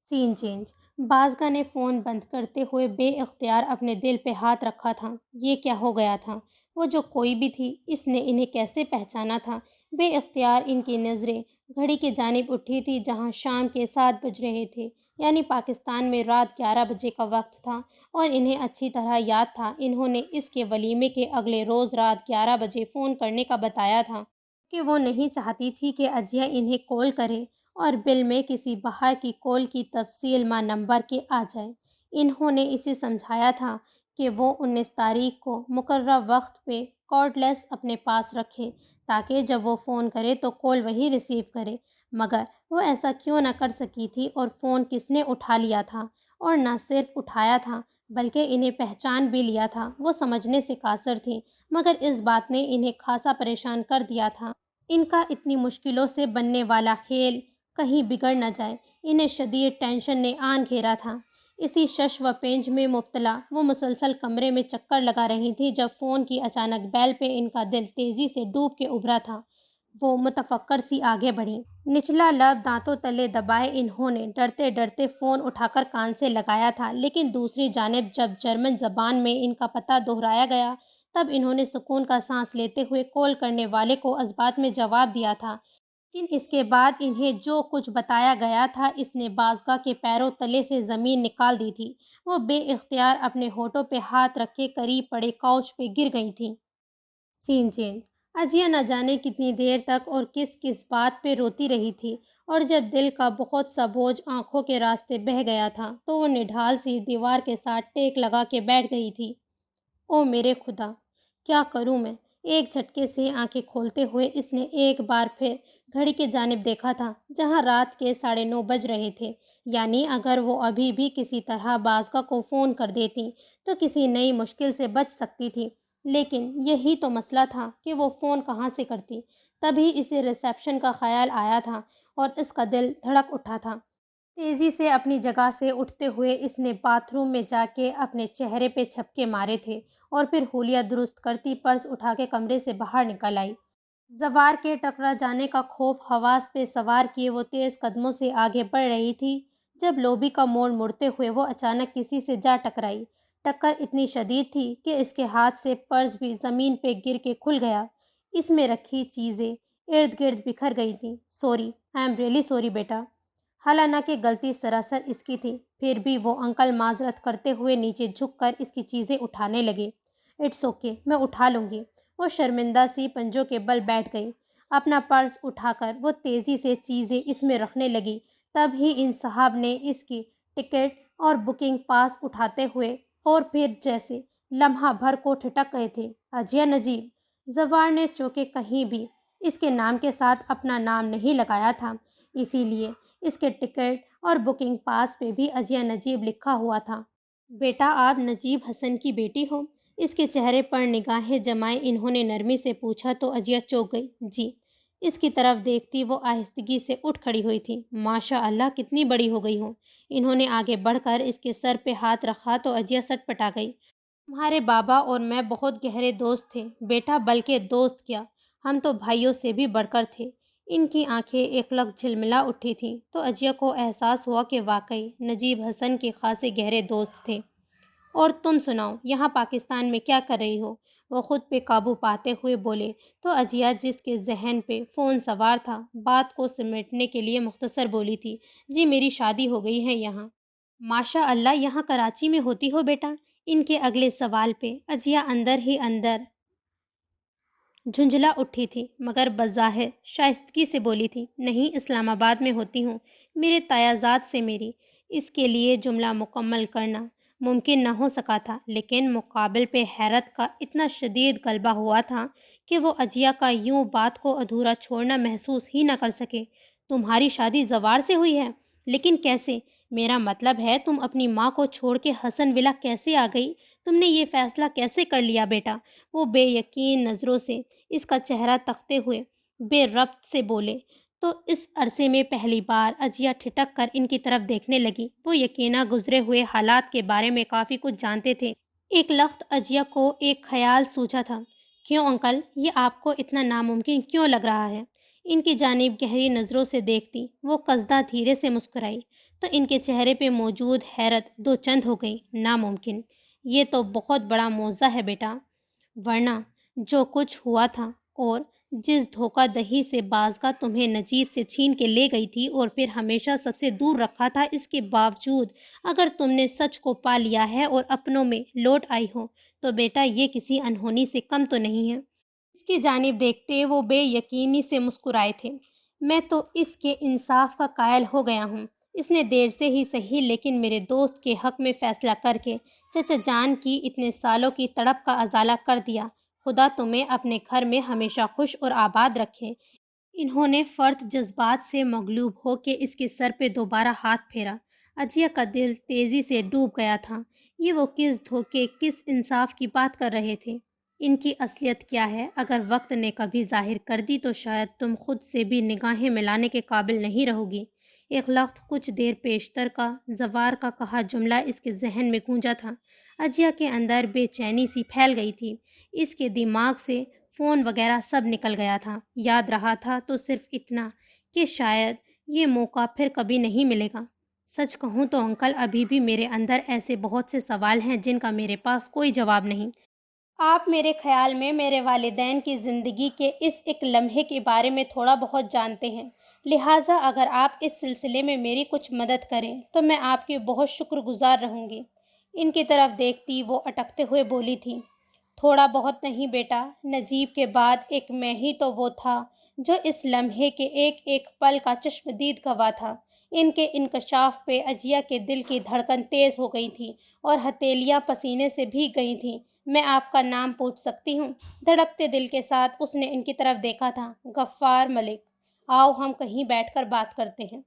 سین چینج۔ بازگہ نے فون بند کرتے ہوئے بے اختیار اپنے دل پہ ہاتھ رکھا تھا۔ یہ کیا ہو گیا تھا؟ وہ جو کوئی بھی تھی، اس نے انہیں کیسے پہچانا تھا؟ بے اختیار ان کی نظریں گھڑی کی جانب اٹھی تھی جہاں شام کے 7 بج رہے تھے، یعنی پاکستان میں رات 11 بجے کا وقت تھا، اور انہیں اچھی طرح یاد تھا انہوں نے اس کے ولیمے کے اگلے روز رات 11 بجے فون کرنے کا بتایا تھا کہ وہ نہیں چاہتی تھی کہ عجیہ انہیں کال کرے اور بل میں کسی باہر کی کال کی تفصیل ماں نمبر کے آ جائے۔ انہوں نے اسے سمجھایا تھا کہ وہ 19 تاریخ کو مقررہ وقت پہ کارڈ لیس اپنے پاس رکھے تاکہ جب وہ فون کرے تو کال وہی ریسیو کرے، مگر وہ ایسا کیوں نہ کر سکی تھی، اور فون کس نے اٹھا لیا تھا، اور نہ صرف اٹھایا تھا بلکہ انہیں پہچان بھی لیا تھا۔ وہ سمجھنے سے قاصر تھیں، مگر اس بات نے انہیں خاصا پریشان کر دیا تھا۔ ان کا اتنی مشکلوں سے بننے والا کھیل کہیں بگڑ نہ جائے، انہیں شدید ٹینشن نے آن گھیرا تھا۔ اسی شش و پنج میں مبتلا وہ مسلسل کمرے میں چکر لگا رہی تھی جب فون کی اچانک بیل پہ ان کا دل تیزی سے ڈوب کے ابھرا تھا۔ وہ متفکر سی آگے بڑھی، نچلا لب دانتوں تلے دبائے انہوں نے ڈرتے ڈرتے فون اٹھا کر کان سے لگایا تھا، لیکن دوسری جانب جب جرمن زبان میں ان کا پتہ دہرایا گیا تب انہوں نے سکون کا سانس لیتے ہوئے کال کرنے والے کو اسبات میں جواب دیا تھا، لیکن اس کے بعد انہیں جو کچھ بتایا گیا تھا اس نے بازگاہ کے پیروں تلے سے زمین نکال دی تھی۔ وہ بے اختیار اپنے ہونٹوں پہ ہاتھ رکھے قریب پڑے کاؤچ پہ گر گئی تھیں۔ سین چینج۔ عجیہ نہ جانے کتنی دیر تک اور کس کس بات پہ روتی رہی تھی، اور جب دل کا بہت سا بوجھ آنکھوں کے راستے بہہ گیا تھا تو وہ نڈھال سی دیوار کے ساتھ ٹیک لگا کے بیٹھ گئی تھی۔ او میرے خدا، کیا کروں میں؟ ایک جھٹکے سے آنکھیں کھولتے ہوئے اس نے ایک بار پھر گھڑی کی جانب دیکھا تھا جہاں رات کے 9:30 بج رہے تھے، یعنی اگر وہ ابھی بھی کسی طرح بازگاہ کو فون کر دیتی تو کسی نئی مشکل سے بچ سکتی تھی، لیکن یہی تو مسئلہ تھا کہ وہ فون کہاں سے کرتی۔ تبھی اسے ریسیپشن کا خیال آیا تھا اور اس کا دل دھڑک اٹھا تھا۔ تیزی سے اپنی جگہ سے اٹھتے ہوئے اس نے باتھ روم میں جا کے اپنے چہرے پہ چھپکے مارے تھے اور پھر حولیہ درست کرتی پرس اٹھا کے کمرے سے باہر نکل آئی۔ زوار کے ٹکرا جانے کا خوف حواس پہ سوار کیے وہ تیز قدموں سے آگے بڑھ رہی تھی جب لوبی کا موڑ مڑتے ہوئے وہ اچانک کسی سے جا ٹکرائی۔ ٹکر اتنی شدید تھی کہ اس کے ہاتھ سے پرس بھی زمین پہ گر کے کھل گیا۔ اس میں رکھی چیزیں ارد گرد بکھر گئی تھیں۔ Sorry, I am really sorry بیٹا۔ حالانکہ غلطی سراسر اس کی تھی، پھر بھی وہ انکل معذرت کرتے ہوئے نیچے جھک کر اس کی چیزیں اٹھانے لگے۔ اٹس اوکے، میں اٹھا لوں گی۔ وہ شرمندہ سی پنجوں کے بل بیٹھ گئی۔ اپنا پرس اٹھا کر وہ تیزی سے چیزیں اس میں رکھنے لگی، تب ہی ان صاحب نے اس کی ٹکٹ اور بکنگ پاس اٹھاتے ہوئے اور پھر جیسے لمحہ بھر کو ٹھٹک گئے تھے۔ عجیہ نجیب۔ زوار نے چونکہ کہیں بھی اس کے نام کے ساتھ اپنا نام نہیں لگایا تھا، اسی لیے اس کے ٹکٹ اور بکنگ پاس پہ بھی عجیہ نجیب لکھا ہوا تھا۔ بیٹا، آپ نجیب حسن کی بیٹی ہو؟ اس کے چہرے پر نگاہیں جمائے انہوں نے نرمی سے پوچھا تو عجیہ چونک گئی۔ جی۔ اس کی طرف دیکھتی وہ آہستگی سے اٹھ کھڑی ہوئی تھی۔ ماشاء اللہ، کتنی بڑی ہو گئی ہو۔ انہوں نے آگے بڑھ کر اس کے سر پہ ہاتھ رکھا تو عجیہ سٹ پٹا گئی۔ تمہارے بابا اور میں بہت گہرے دوست تھے بیٹا، بلکہ دوست کیا، ہم تو بھائیوں سے بھی بڑھ کر تھے۔ ان کی آنکھیں ایک لگ جھلملا اٹھی تھیں تو عجیہ کو احساس ہوا کہ واقعی نجیب حسن کے خاصے گہرے دوست تھے۔ اور تم سناؤ، یہاں پاکستان میں کیا کر رہی ہو؟ وہ خود پہ قابو پاتے ہوئے بولے تو عجیہ، جس کے ذہن پہ فون سوار تھا، بات کو سمیٹنے کے لیے مختصر بولی تھی، جی میری شادی ہو گئی ہے یہاں۔ ماشاء اللہ، یہاں کراچی میں ہوتی ہو بیٹا؟ ان کے اگلے سوال پہ عجیہ اندر ہی اندر جھنجھلا اٹھی تھی مگر بظاہر شائستگی سے بولی تھی، نہیں اسلام آباد میں ہوتی ہوں، میرے تیازات سے میری اس کے لیے جملہ مکمل کرنا ممکن نہ ہو سکا تھا، لیکن مقابل پہ حیرت کا اتنا شدید غلبہ ہوا تھا کہ وہ عجیہ کا یوں بات کو ادھورا چھوڑنا محسوس ہی نہ کر سکے۔ تمہاری شادی زوار سے ہوئی ہے؟ لیکن کیسے؟ میرا مطلب ہے تم اپنی ماں کو چھوڑ کے حسن ولا کیسے آ گئی؟ تم نے یہ فیصلہ کیسے کر لیا بیٹا؟ وہ بے یقین نظروں سے اس کا چہرہ تکتے ہوئے بے ربط سے بولے تو اس عرصے میں پہلی بار عجیہ ٹھٹک کر ان کی طرف دیکھنے لگی۔ وہ یقیناً گزرے ہوئے حالات کے بارے میں کافی کچھ جانتے تھے۔ ایک لخت عجیہ کو ایک خیال سوچا تھا، کیوں انکل، یہ آپ کو اتنا ناممکن کیوں لگ رہا ہے؟ ان کی جانب گہری نظروں سے دیکھتی وہ قصدہ دھیرے سے مسکرائی تو ان کے چہرے پہ موجود حیرت دو چند ہو گئی۔ ناممکن؟ یہ تو بہت بڑا معجزہ ہے بیٹا، ورنہ جو کچھ ہوا تھا اور جس دھوکہ دہی سے بازگاہ تمہیں نجیب سے چھین کے لے گئی تھی اور پھر ہمیشہ سب سے دور رکھا تھا، اس کے باوجود اگر تم نے سچ کو پا لیا ہے اور اپنوں میں لوٹ آئی ہو تو بیٹا یہ کسی انہونی سے کم تو نہیں ہے۔ اس کی جانب دیکھتے وہ بے یقینی سے مسکرائے تھے۔ میں تو اس کے انصاف کا قائل ہو گیا ہوں، اس نے دیر سے ہی صحیح لیکن میرے دوست کے حق میں فیصلہ کر کے چچا جان کی اتنے سالوں کی تڑپ کا ازالہ کر دیا۔ خدا تمہیں اپنے گھر میں ہمیشہ خوش اور آباد رکھے۔ انہوں نے فرط جذبات سے مغلوب ہو کے اس کے سر پہ دوبارہ ہاتھ پھیرا۔ عجیہ کا دل تیزی سے ڈوب گیا تھا۔ یہ وہ کس دھوکے، کس انصاف کی بات کر رہے تھے؟ ان کی اصلیت کیا ہے؟ اگر وقت نے کبھی ظاہر کر دی تو شاید تم خود سے بھی نگاہیں ملانے کے قابل نہیں رہو گی۔ ایک لخت کچھ دیر پیشتر کا زوار کا کہا جملہ اس کے ذہن میں گونجا تھا۔ عجیہ کے اندر بے چینی سی پھیل گئی تھی۔ اس کے دماغ سے فون وغیرہ سب نکل گیا تھا۔ یاد رہا تھا تو صرف اتنا کہ شاید یہ موقع پھر کبھی نہیں ملے گا۔ سچ کہوں تو انکل، ابھی بھی میرے اندر ایسے بہت سے سوال ہیں جن کا میرے پاس کوئی جواب نہیں۔ آپ میرے خیال میں میرے والدین کی زندگی کے اس ایک لمحے کے بارے میں تھوڑا بہت جانتے ہیں، لہٰذا اگر آپ اس سلسلے میں میری کچھ مدد کریں تو میں آپ کی بہت شکر گزار رہوں گی۔ ان کی طرف دیکھتی وہ اٹکتے ہوئے بولی تھی، تھوڑا بہت نہیں بیٹا، نجیب کے بعد ایک میں ہی تو وہ تھا جو اس لمحے کے ایک ایک پل کا چشمدید گواہ تھا۔ ان کے انکشاف پہ عجیہ کے دل کی دھڑکن تیز ہو گئی تھی اور ہتھیلیاں پسینے سے بھیگ گئی تھیں۔ میں آپ کا نام پوچھ سکتی ہوں؟ دھڑکتے دل کے ساتھ اس نے ان کی طرف دیکھا تھا۔ غفار ملک۔ آؤ ہم کہیں بیٹھ کر بات کرتے ہیں۔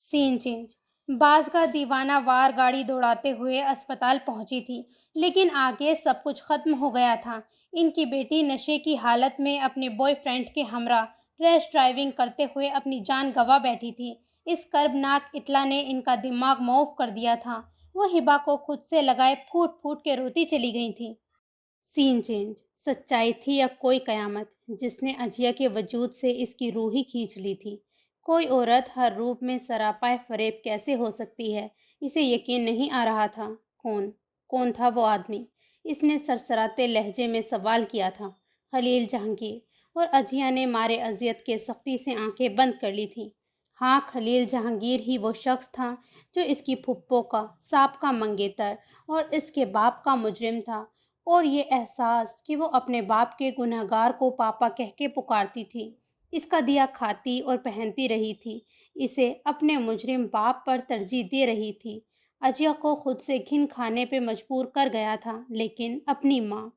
سین چینج۔ بازگاہ دیوانہ وار گاڑی دوڑاتے ہوئے اسپتال پہنچی تھی، لیکن آگے سب کچھ ختم ہو گیا تھا۔ ان کی بیٹی نشے کی حالت میں اپنے بوائے فرینڈ کے ہمراہ ریش ڈرائیونگ کرتے ہوئے اپنی جان گنوا بیٹھی تھی۔ اس کربناک اطلاع نے ان کا دماغ معاف کر دیا تھا۔ وہ ہبا کو خود سے لگائے پھوٹ پھوٹ کے روتی چلی گئی تھیں۔ سین چینج۔ سچائی تھی یا کوئی قیامت جس نے عجیہ کے وجود سے اس کی روح ہی کھینچ لی تھی؟ کوئی عورت ہر روپ میں سراپائے فریب کیسے ہو سکتی ہے؟ اسے یقین نہیں آ رہا تھا۔ کون تھا وہ آدمی؟ اس نے سرسراتے لہجے میں سوال کیا تھا۔ خلیل جہانگیر۔ اور عجیہ نے مارے اذیت کے سختی سے آنکھیں بند کر لی تھیں۔ ہاں، خلیل جہانگیر ہی وہ شخص تھا جو اس کی پھپھو کا سابقہ منگیتر اور اس کے باپ کا مجرم تھا، اور یہ احساس کہ وہ اپنے باپ کے گنہگار کو پاپا کہہ کے پکارتی تھی، اس کا دیا کھاتی اور پہنتی رہی تھی، اسے اپنے مجرم باپ پر ترجیح دے رہی تھی۔ عجیہ کو خود سے گھن کھانے پہ مجبور کر گیا تھا، لیکن اپنی ماں،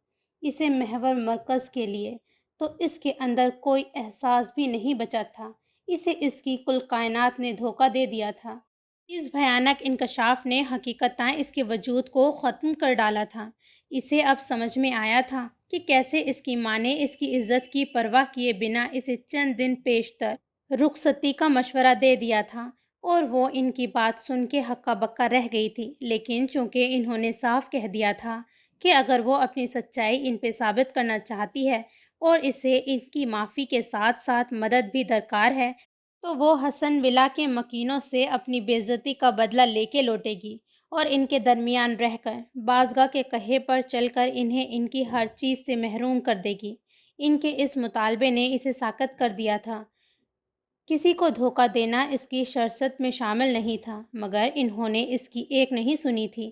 اسے محور مرکز کے لیے تو اس کے اندر کوئی احساس بھی نہیں بچا تھا۔ اسے اس کی کل کائنات نے دھوکہ دے دیا تھا۔ اس بھیانک انکشاف نے حقیقتاً اس کے وجود کو ختم کر ڈالا تھا۔ اسے اب سمجھ میں آیا تھا کہ کیسے اس کی ماں نے اس کی عزت کی پرواہ کیے بنا اسے چند دن پیشتر رخصتی کا مشورہ دے دیا تھا، اور وہ ان کی بات سن کے ہکا بکا رہ گئی تھی۔ لیکن چونکہ انہوں نے صاف کہہ دیا تھا کہ اگر وہ اپنی سچائی ان پہ ثابت کرنا چاہتی ہے اور اسے ان کی معافی کے ساتھ ساتھ مدد بھی درکار ہے، تو وہ حسن ولا کے مکینوں سے اپنی بے عزتی کا بدلہ لے کے لوٹے گی اور ان کے درمیان رہ کر بازگاہ کے کہے پر چل کر انہیں ان کی ہر چیز سے محروم کر دے گی۔ ان کے اس مطالبے نے اسے ساکت کر دیا تھا۔ کسی کو دھوکہ دینا اس کی شرست میں شامل نہیں تھا، مگر انہوں نے اس کی ایک نہیں سنی تھی۔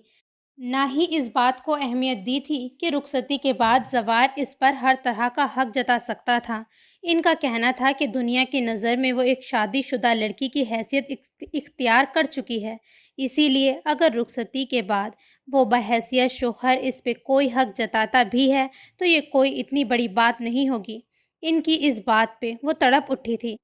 نہ ہی اس بات کو اہمیت دی تھی کہ رخصتی کے بعد زوار اس پر ہر طرح کا حق جتا سکتا تھا۔ ان کا کہنا تھا کہ دنیا کی نظر میں وہ ایک شادی شدہ لڑکی کی حیثیت اختیار کر چکی ہے، اسی لیے اگر رخصتی کے بعد وہ بحیثیت شوہر اس پہ کوئی حق جتاتا بھی ہے تو یہ کوئی اتنی بڑی بات نہیں ہوگی۔ ان کی اس بات پہ وہ تڑپ اٹھی تھی،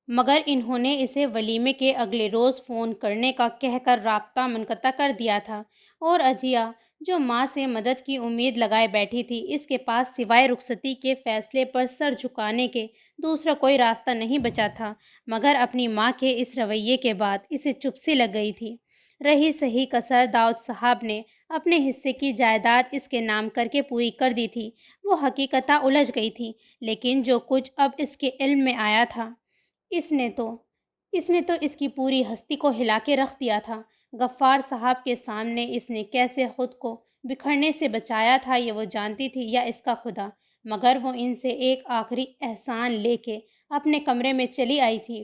مگر انہوں نے اسے ولیمے کے اگلے روز فون کرنے کا کہہ کر رابطہ منقطع کر دیا تھا، اور اجیا جو ماں سے مدد کی امید لگائے بیٹھی تھی، اس کے پاس سوائے رخصتی کے فیصلے پر سر جھکانے کے دوسرا کوئی راستہ نہیں بچا تھا، مگر اپنی ماں کے اس رویے کے بعد اسے چپ سی لگ گئی تھی۔ رہی صحیح کسر داؤد صاحب نے اپنے حصے کی جائیداد اس کے نام کر کے پوری کر دی تھی۔ وہ حقیقتاً الجھ گئی تھی، لیکن جو کچھ اب اس کے علم میں آیا تھا اس نے تو اس کی پوری ہستی کو ہلا کے رکھ دیا تھا۔ غفار صاحب کے سامنے اس نے کیسے خود کو بکھرنے سے بچایا تھا یہ وہ جانتی تھی یا اس کا خدا، مگر وہ ان سے ایک آخری احسان لے کے اپنے کمرے میں چلی آئی تھی۔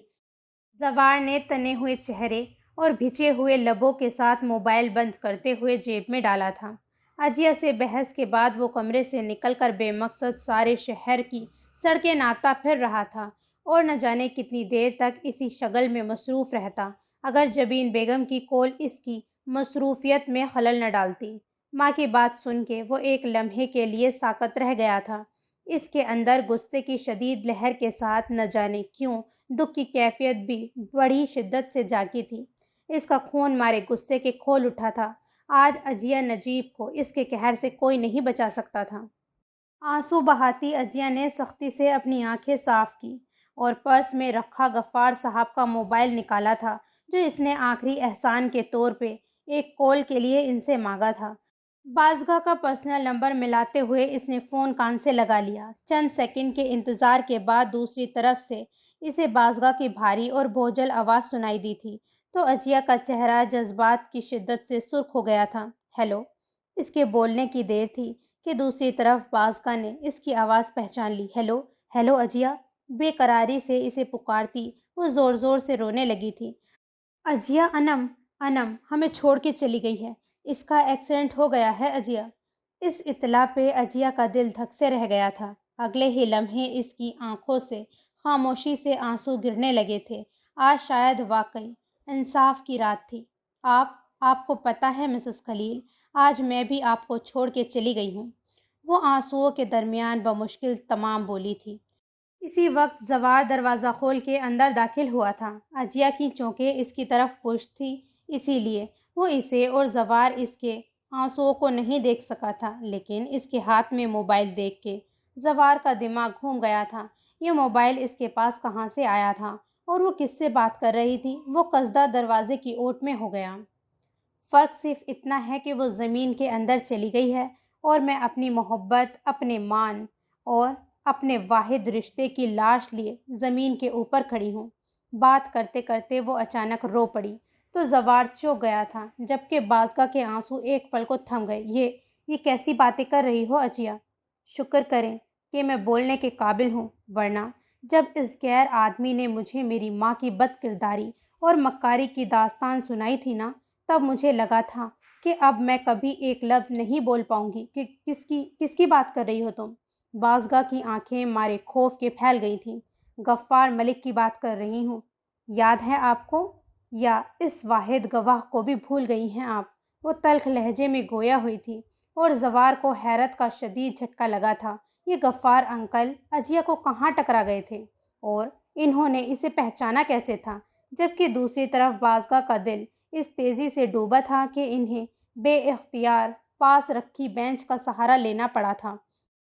زوار نے تنے ہوئے چہرے اور بھیجے ہوئے لبوں کے ساتھ موبائل بند کرتے ہوئے جیب میں ڈالا تھا۔ اجیا سے بحث کے بعد وہ کمرے سے نکل کر بے مقصد سارے شہر کی سڑکیں ناپتا پھر رہا تھا، اور نہ جانے کتنی دیر تک اسی شغل میں مصروف رہتا اگر جبین بیگم کی کال اس کی مصروفیت میں خلل نہ ڈالتی۔ ماں کی بات سن کے وہ ایک لمحے کے لیے ساکت رہ گیا تھا۔ اس کے اندر غصے کی شدید لہر کے ساتھ نہ جانے کیوں دکھ کی کیفیت بھی بڑی شدت سے جاگی تھی۔ اس کا خون مارے غصے کے کھول اٹھا تھا۔ آج اجیا نجیب کو اس کے قہر سے کوئی نہیں بچا سکتا تھا۔ آنسو بہاتی اجیا نے سختی سے اپنی آنکھیں صاف کی اور پرس میں رکھا غفار صاحب کا موبائل نکالا تھا جو اس نے آخری احسان کے طور پہ ایک کال کے لیے ان سے مانگا تھا۔ بازگاہ کا پرسنل نمبر ملاتے ہوئے اس نے فون کان سے لگا لیا۔ چند سیکنڈ کے انتظار کے بعد دوسری طرف سے اسے بازگاہ کی بھاری اور بوجھل آواز سنائی دی تھی تو اجیا کا چہرہ جذبات کی شدت سے سرخ ہو گیا تھا۔ ہیلو۔ اس کے بولنے کی دیر تھی کہ دوسری طرف بازگاہ نے اس کی آواز پہچان لی۔ ہیلو ہیلو اجیا، بے قراری سے اسے پکارتی وہ زور زور سے رونے لگی تھی۔ اجیا انم ہمیں چھوڑ کے چلی گئی ہے، اس کا ایکسیڈنٹ ہو گیا ہے اجیا۔ اس اطلاع پہ اجیا کا دل دھک سے رہ گیا تھا۔ اگلے ہی لمحے اس کی آنکھوں سے خاموشی سے آنسو گرنے لگے تھے۔ آج شاید واقعی انصاف کی رات تھی۔ آپ کو پتہ ہے مسز خلیل، آج میں بھی آپ کو چھوڑ کے چلی گئی ہوں، وہ آنسوؤں کے درمیان بمشکل تمام بولی تھی۔ اسی وقت زوار دروازہ کھول کے اندر داخل ہوا تھا۔ اجیا کی چونکیں اس کی طرف پشت تھی، اسی لیے وہ اسے اور زوار اس کے آنسوؤں کو نہیں دیکھ سکا تھا، لیکن اس کے ہاتھ میں موبائل دیکھ کے زوار کا دماغ گھوم گیا تھا۔ یہ موبائل اس کے پاس کہاں سے آیا تھا اور وہ کس سے بات کر رہی تھی؟ وہ قصدہ دروازے کی اوٹ میں ہو گیا۔ فرق صرف اتنا ہے کہ وہ زمین کے اندر چلی گئی ہے اور میں اپنی محبت، اپنے مان اور اپنے واحد رشتے کی لاش لیے زمین کے اوپر کھڑی ہوں۔ بات کرتے کرتے وہ اچانک رو پڑی تو زوار چونک گیا تھا، جبکہ بازگاہ کے آنسو ایک پل کو تھم گئے۔ یہ کیسی باتیں کر رہی ہو اجیا؟ شکر کریں کہ میں بولنے کے قابل ہوں، ورنہ جب اس غیر آدمی نے مجھے میری ماں کی بد کرداری اور مکاری کی داستان سنائی تھی نا، تب مجھے لگا تھا کہ اب میں کبھی ایک لفظ نہیں بول پاؤں گی کہ کس کی بات کر رہی ہو تم؟ بازگاہ کی آنکھیں مارے خوف کے پھیل گئی تھیں۔ غفار ملک کی بات کر رہی ہوں، یاد ہے آپ کو؟ یا اس واحد گواہ کو بھی بھول گئی ہیں آپ؟ وہ تلخ لہجے میں گویا ہوئی تھی اور زوار کو حیرت کا شدید جھٹکا لگا تھا۔ یہ غفار انکل اجیا کو کہاں ٹکرا گئے تھے اور انہوں نے اسے پہچانا کیسے تھا؟ جبکہ دوسری طرف بازگاہ کا دل اس تیزی سے ڈوبا تھا کہ انہیں بے اختیار پاس رکھی بینچ کا سہارا لینا پڑا تھا۔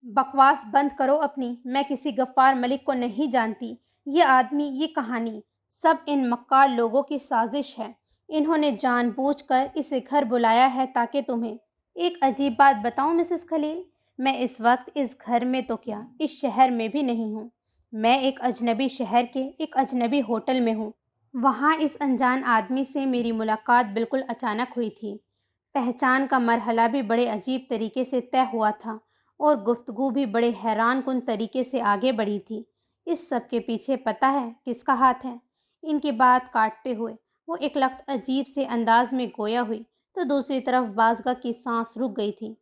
بکواس بند کرو اپنی، میں کسی غفار ملک کو نہیں جانتی۔ یہ آدمی، یہ کہانی سب ان مکار لوگوں کی سازش ہے۔ انہوں نے جان بوجھ کر اسے گھر بلایا ہے تاکہ تمہیں ایک عجیب بات بتاؤں مسز خلیل، میں اس وقت اس گھر میں تو کیا اس شہر میں بھی نہیں ہوں۔ میں ایک اجنبی شہر کے ایک اجنبی ہوٹل میں ہوں۔ وہاں اس انجان آدمی سے میری ملاقات بالکل اچانک ہوئی تھی۔ پہچان کا مرحلہ بھی بڑے عجیب طریقے سے طے ہوا تھا اور گفتگو بھی بڑے حیران کن طریقے سے آگے بڑھی تھی۔ اس سب کے پیچھے پتہ ہے کس کا ہاتھ ہے؟ ان کی بات کاٹتے ہوئے وہ ایک لخت عجیب سے انداز میں گویا ہوئی تو دوسری طرف بازگہ کی سانس رک گئی تھی۔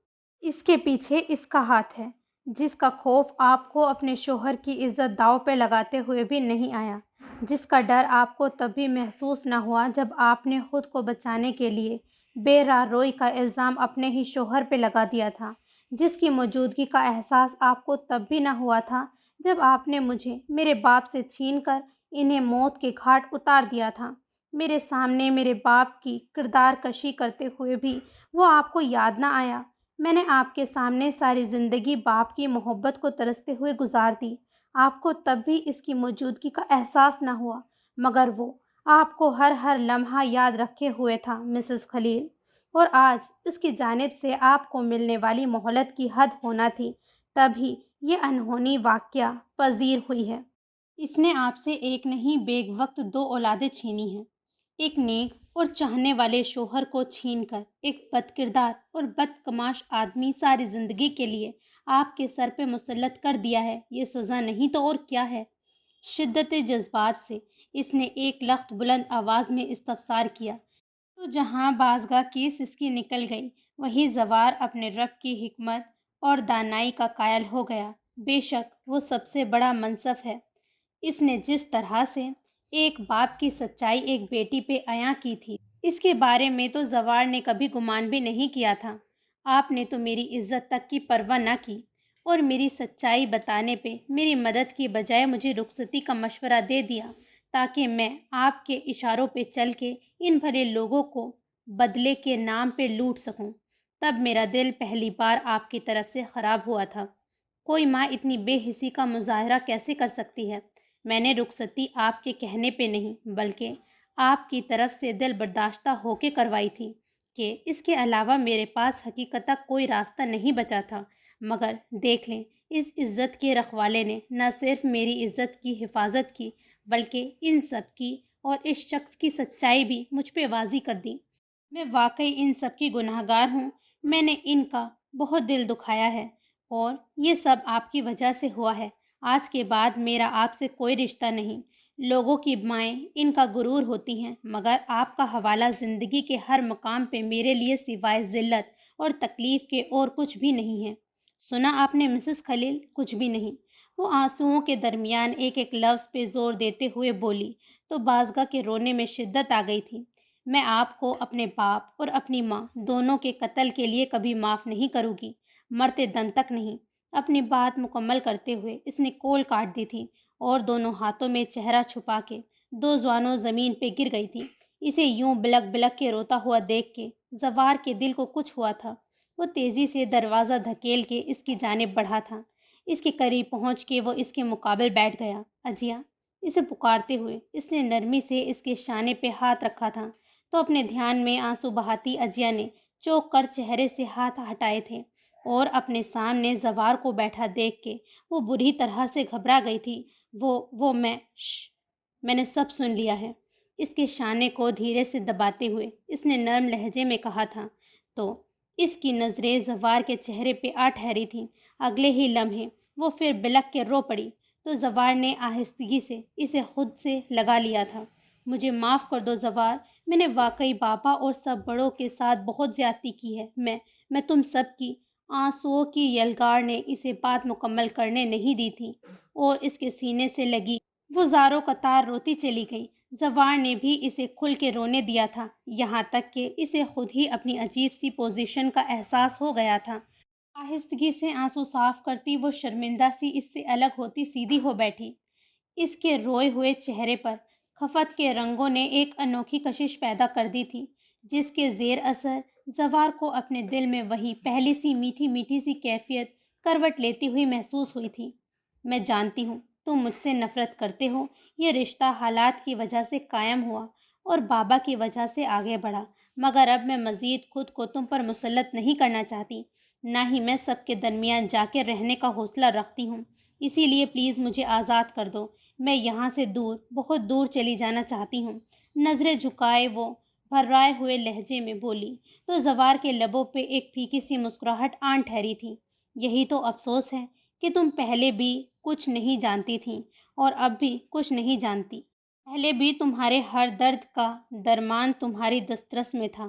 اس کے پیچھے اس کا ہاتھ ہے، جس کا خوف آپ کو اپنے شوہر کی عزت داؤ پہ لگاتے ہوئے بھی نہیں آیا، جس کا ڈر آپ کو تب بھی محسوس نہ ہوا جب آپ نے خود کو بچانے کے لیے بے راہ روئی کا الزام اپنے ہی شوہر پہ لگا دیا تھا، جس کی موجودگی کا احساس آپ کو تب بھی نہ ہوا تھا جب آپ نے مجھے میرے باپ سے چھین کر انہیں موت کے گھاٹ اتار دیا تھا۔ میرے سامنے میرے باپ کی کردار کشی کرتے ہوئے بھی وہ آپ کو یاد نہ آیا۔ میں نے آپ کے سامنے ساری زندگی باپ کی محبت کو ترستے ہوئے گزار دی، آپ کو تب بھی اس کی موجودگی کا احساس نہ ہوا، مگر وہ آپ کو ہر لمحہ یاد رکھے ہوئے تھا مسز خلیل، اور آج اس کی جانب سے آپ کو ملنے والی مہلت کی حد ہونا تھی، تبھی یہ انہونی واقعہ پذیر ہوئی ہے۔ اس نے آپ سے ایک نہیں بیک وقت 2 اولادیں چھینی ہیں، ایک نیک اور چاہنے والے شوہر کو چھین کر ایک بد کردار اور بدکماش آدمی ساری زندگی کے لیے آپ کے سر پہ مسلط کر دیا ہے۔ یہ سزا نہیں تو اور کیا ہے؟ شدت جذبات سے اس نے ایک لخت بلند آواز میں استفسار کیا۔ تو جہاں بازگاہ کی سسکی نکل گئی، وہیں زوار اپنے رب کی حکمت اور دانائی کا قائل ہو گیا۔ بے شک وہ سب سے بڑا منصف ہے۔ اس نے جس طرح سے ایک باپ کی سچائی ایک بیٹی پہ عیاں کی تھی، اس کے بارے میں تو زوار نے کبھی گمان بھی نہیں کیا تھا۔ آپ نے تو میری عزت تک کی پرواہ نہ کی، اور میری سچائی بتانے پہ میری مدد کی بجائے مجھے رخصتی کا مشورہ دے دیا، تاکہ میں آپ کے اشاروں پہ چل کے ان بھلے لوگوں کو بدلے کے نام پہ لوٹ سکوں۔ تب میرا دل پہلی بار آپ کی طرف سے خراب ہوا تھا۔ کوئی ماں اتنی بے حسی کا مظاہرہ کیسے کر سکتی ہے؟ میں نے رخصتی آپ کے کہنے پہ نہیں، بلکہ آپ کی طرف سے دل برداشتہ ہو کے کروائی تھی، کہ اس کے علاوہ میرے پاس حقیقتاً کوئی راستہ نہیں بچا تھا۔ مگر دیکھ لیں، اس عزت کے رکھوالے نے نہ صرف میری عزت کی حفاظت کی، بلکہ ان سب کی اور اس شخص کی سچائی بھی مجھ پہ واضح کر دی۔ میں واقعی ان سب کی گناہ گار ہوں۔ میں نے ان کا بہت دل دکھایا ہے، اور یہ سب آپ کی وجہ سے ہوا ہے۔ آج کے بعد میرا آپ سے کوئی رشتہ نہیں۔ لوگوں کی مائیں ان کا غرور ہوتی ہیں، مگر آپ کا حوالہ زندگی کے ہر مقام پہ میرے لیے سوائے ذلت اور تکلیف کے اور کچھ بھی نہیں ہے۔ سنا آپ نے مسز خلیل؟ کچھ بھی نہیں۔ وہ آنسوؤں کے درمیان ایک ایک لفظ پہ زور دیتے ہوئے بولی، تو بازگاہ کے رونے میں شدت آ گئی تھی۔ میں آپ کو اپنے باپ اور اپنی ماں دونوں کے قتل کے لیے کبھی معاف نہیں کروں گی، مرتے دم تک نہیں۔ اپنی بات مکمل کرتے ہوئے اس نے کول کاٹ دی تھی، اور دونوں ہاتھوں میں چہرہ چھپا کے 2 زانوں زمین پہ گر گئی تھی۔ اسے یوں بلک بلک کے روتا ہوا دیکھ کے زوار کے دل کو کچھ ہوا تھا۔ وہ تیزی سے دروازہ دھکیل کے اس کی جانب بڑھا تھا۔ اس کے قریب پہنچ کے وہ اس کے مقابل بیٹھ گیا۔ اجیا، اسے پکارتے ہوئے اس نے نرمی سے اس کے شانے پہ ہاتھ رکھا تھا، تو اپنے دھیان میں آنسو بہاتی اجیا نے چوک کر چہرے سے ہاتھ ہٹائے تھے، اور اپنے سامنے زوار کو بیٹھا دیکھ کے وہ بری طرح سے گھبرا گئی تھی۔ میں نے سب سن لیا ہے۔ اس کے شانے کو دھیرے سے دباتے ہوئے اس نے نرم لہجے میں کہا تھا، تو اس کی نظریں زوار کے چہرے پہ آ ٹھہری تھیں۔ اگلے ہی لمحے وہ پھر بلک کے رو پڑی، تو زوار نے آہستگی سے اسے خود سے لگا لیا تھا۔ مجھے معاف کر دو زوار، میں نے واقعی بابا اور سب بڑوں کے ساتھ بہت زیادتی کی ہے۔ میں تم سب کی۔ آنسوؤں کی یلغار نے اسے بات مکمل کرنے نہیں دی تھی، اور اس کے سینے سے لگی وہ زاروں قطار روتی چلی گئی۔ زوار نے بھی اسے کھل کے رونے دیا تھا، یہاں تک کہ اسے خود ہی اپنی عجیب سی پوزیشن کا احساس ہو گیا تھا۔ آہستگی سے آنسو صاف کرتی وہ شرمندہ سی اس سے الگ ہوتی سیدھی ہو بیٹھی۔ اس کے روئے ہوئے چہرے پر خفت کے رنگوں نے ایک انوکھی کشش پیدا کر دی تھی، جس کے زیر اثر زوار کو اپنے دل میں وہی پہلی سی میٹھی میٹھی سی کیفیت کروٹ لیتی ہوئی محسوس ہوئی تھی۔ میں جانتی ہوں تم مجھ سے نفرت کرتے ہو۔ یہ رشتہ حالات کی وجہ سے قائم ہوا اور بابا کی وجہ سے آگے بڑھا، مگر اب میں مزید خود کو تم پر مسلط نہیں کرنا چاہتی، نہ ہی میں سب کے درمیان جا کے رہنے کا حوصلہ رکھتی ہوں۔ اسی لیے پلیز مجھے آزاد کر دو۔ میں یہاں سے دور، بہت دور چلی جانا چاہتی ہوں۔ نظریں جھکائے وہ بھرائے ہوئے لہجے میں بولی، تو زوار کے لبوں پہ ایک پھیکی سی مسکراہٹ آن ٹھہری تھی۔ یہی تو افسوس ہے کہ تم پہلے بھی کچھ نہیں جانتی تھیں، اور اب بھی کچھ نہیں جانتی۔ پہلے بھی تمہارے ہر درد کا درمان تمہاری دسترس میں تھا،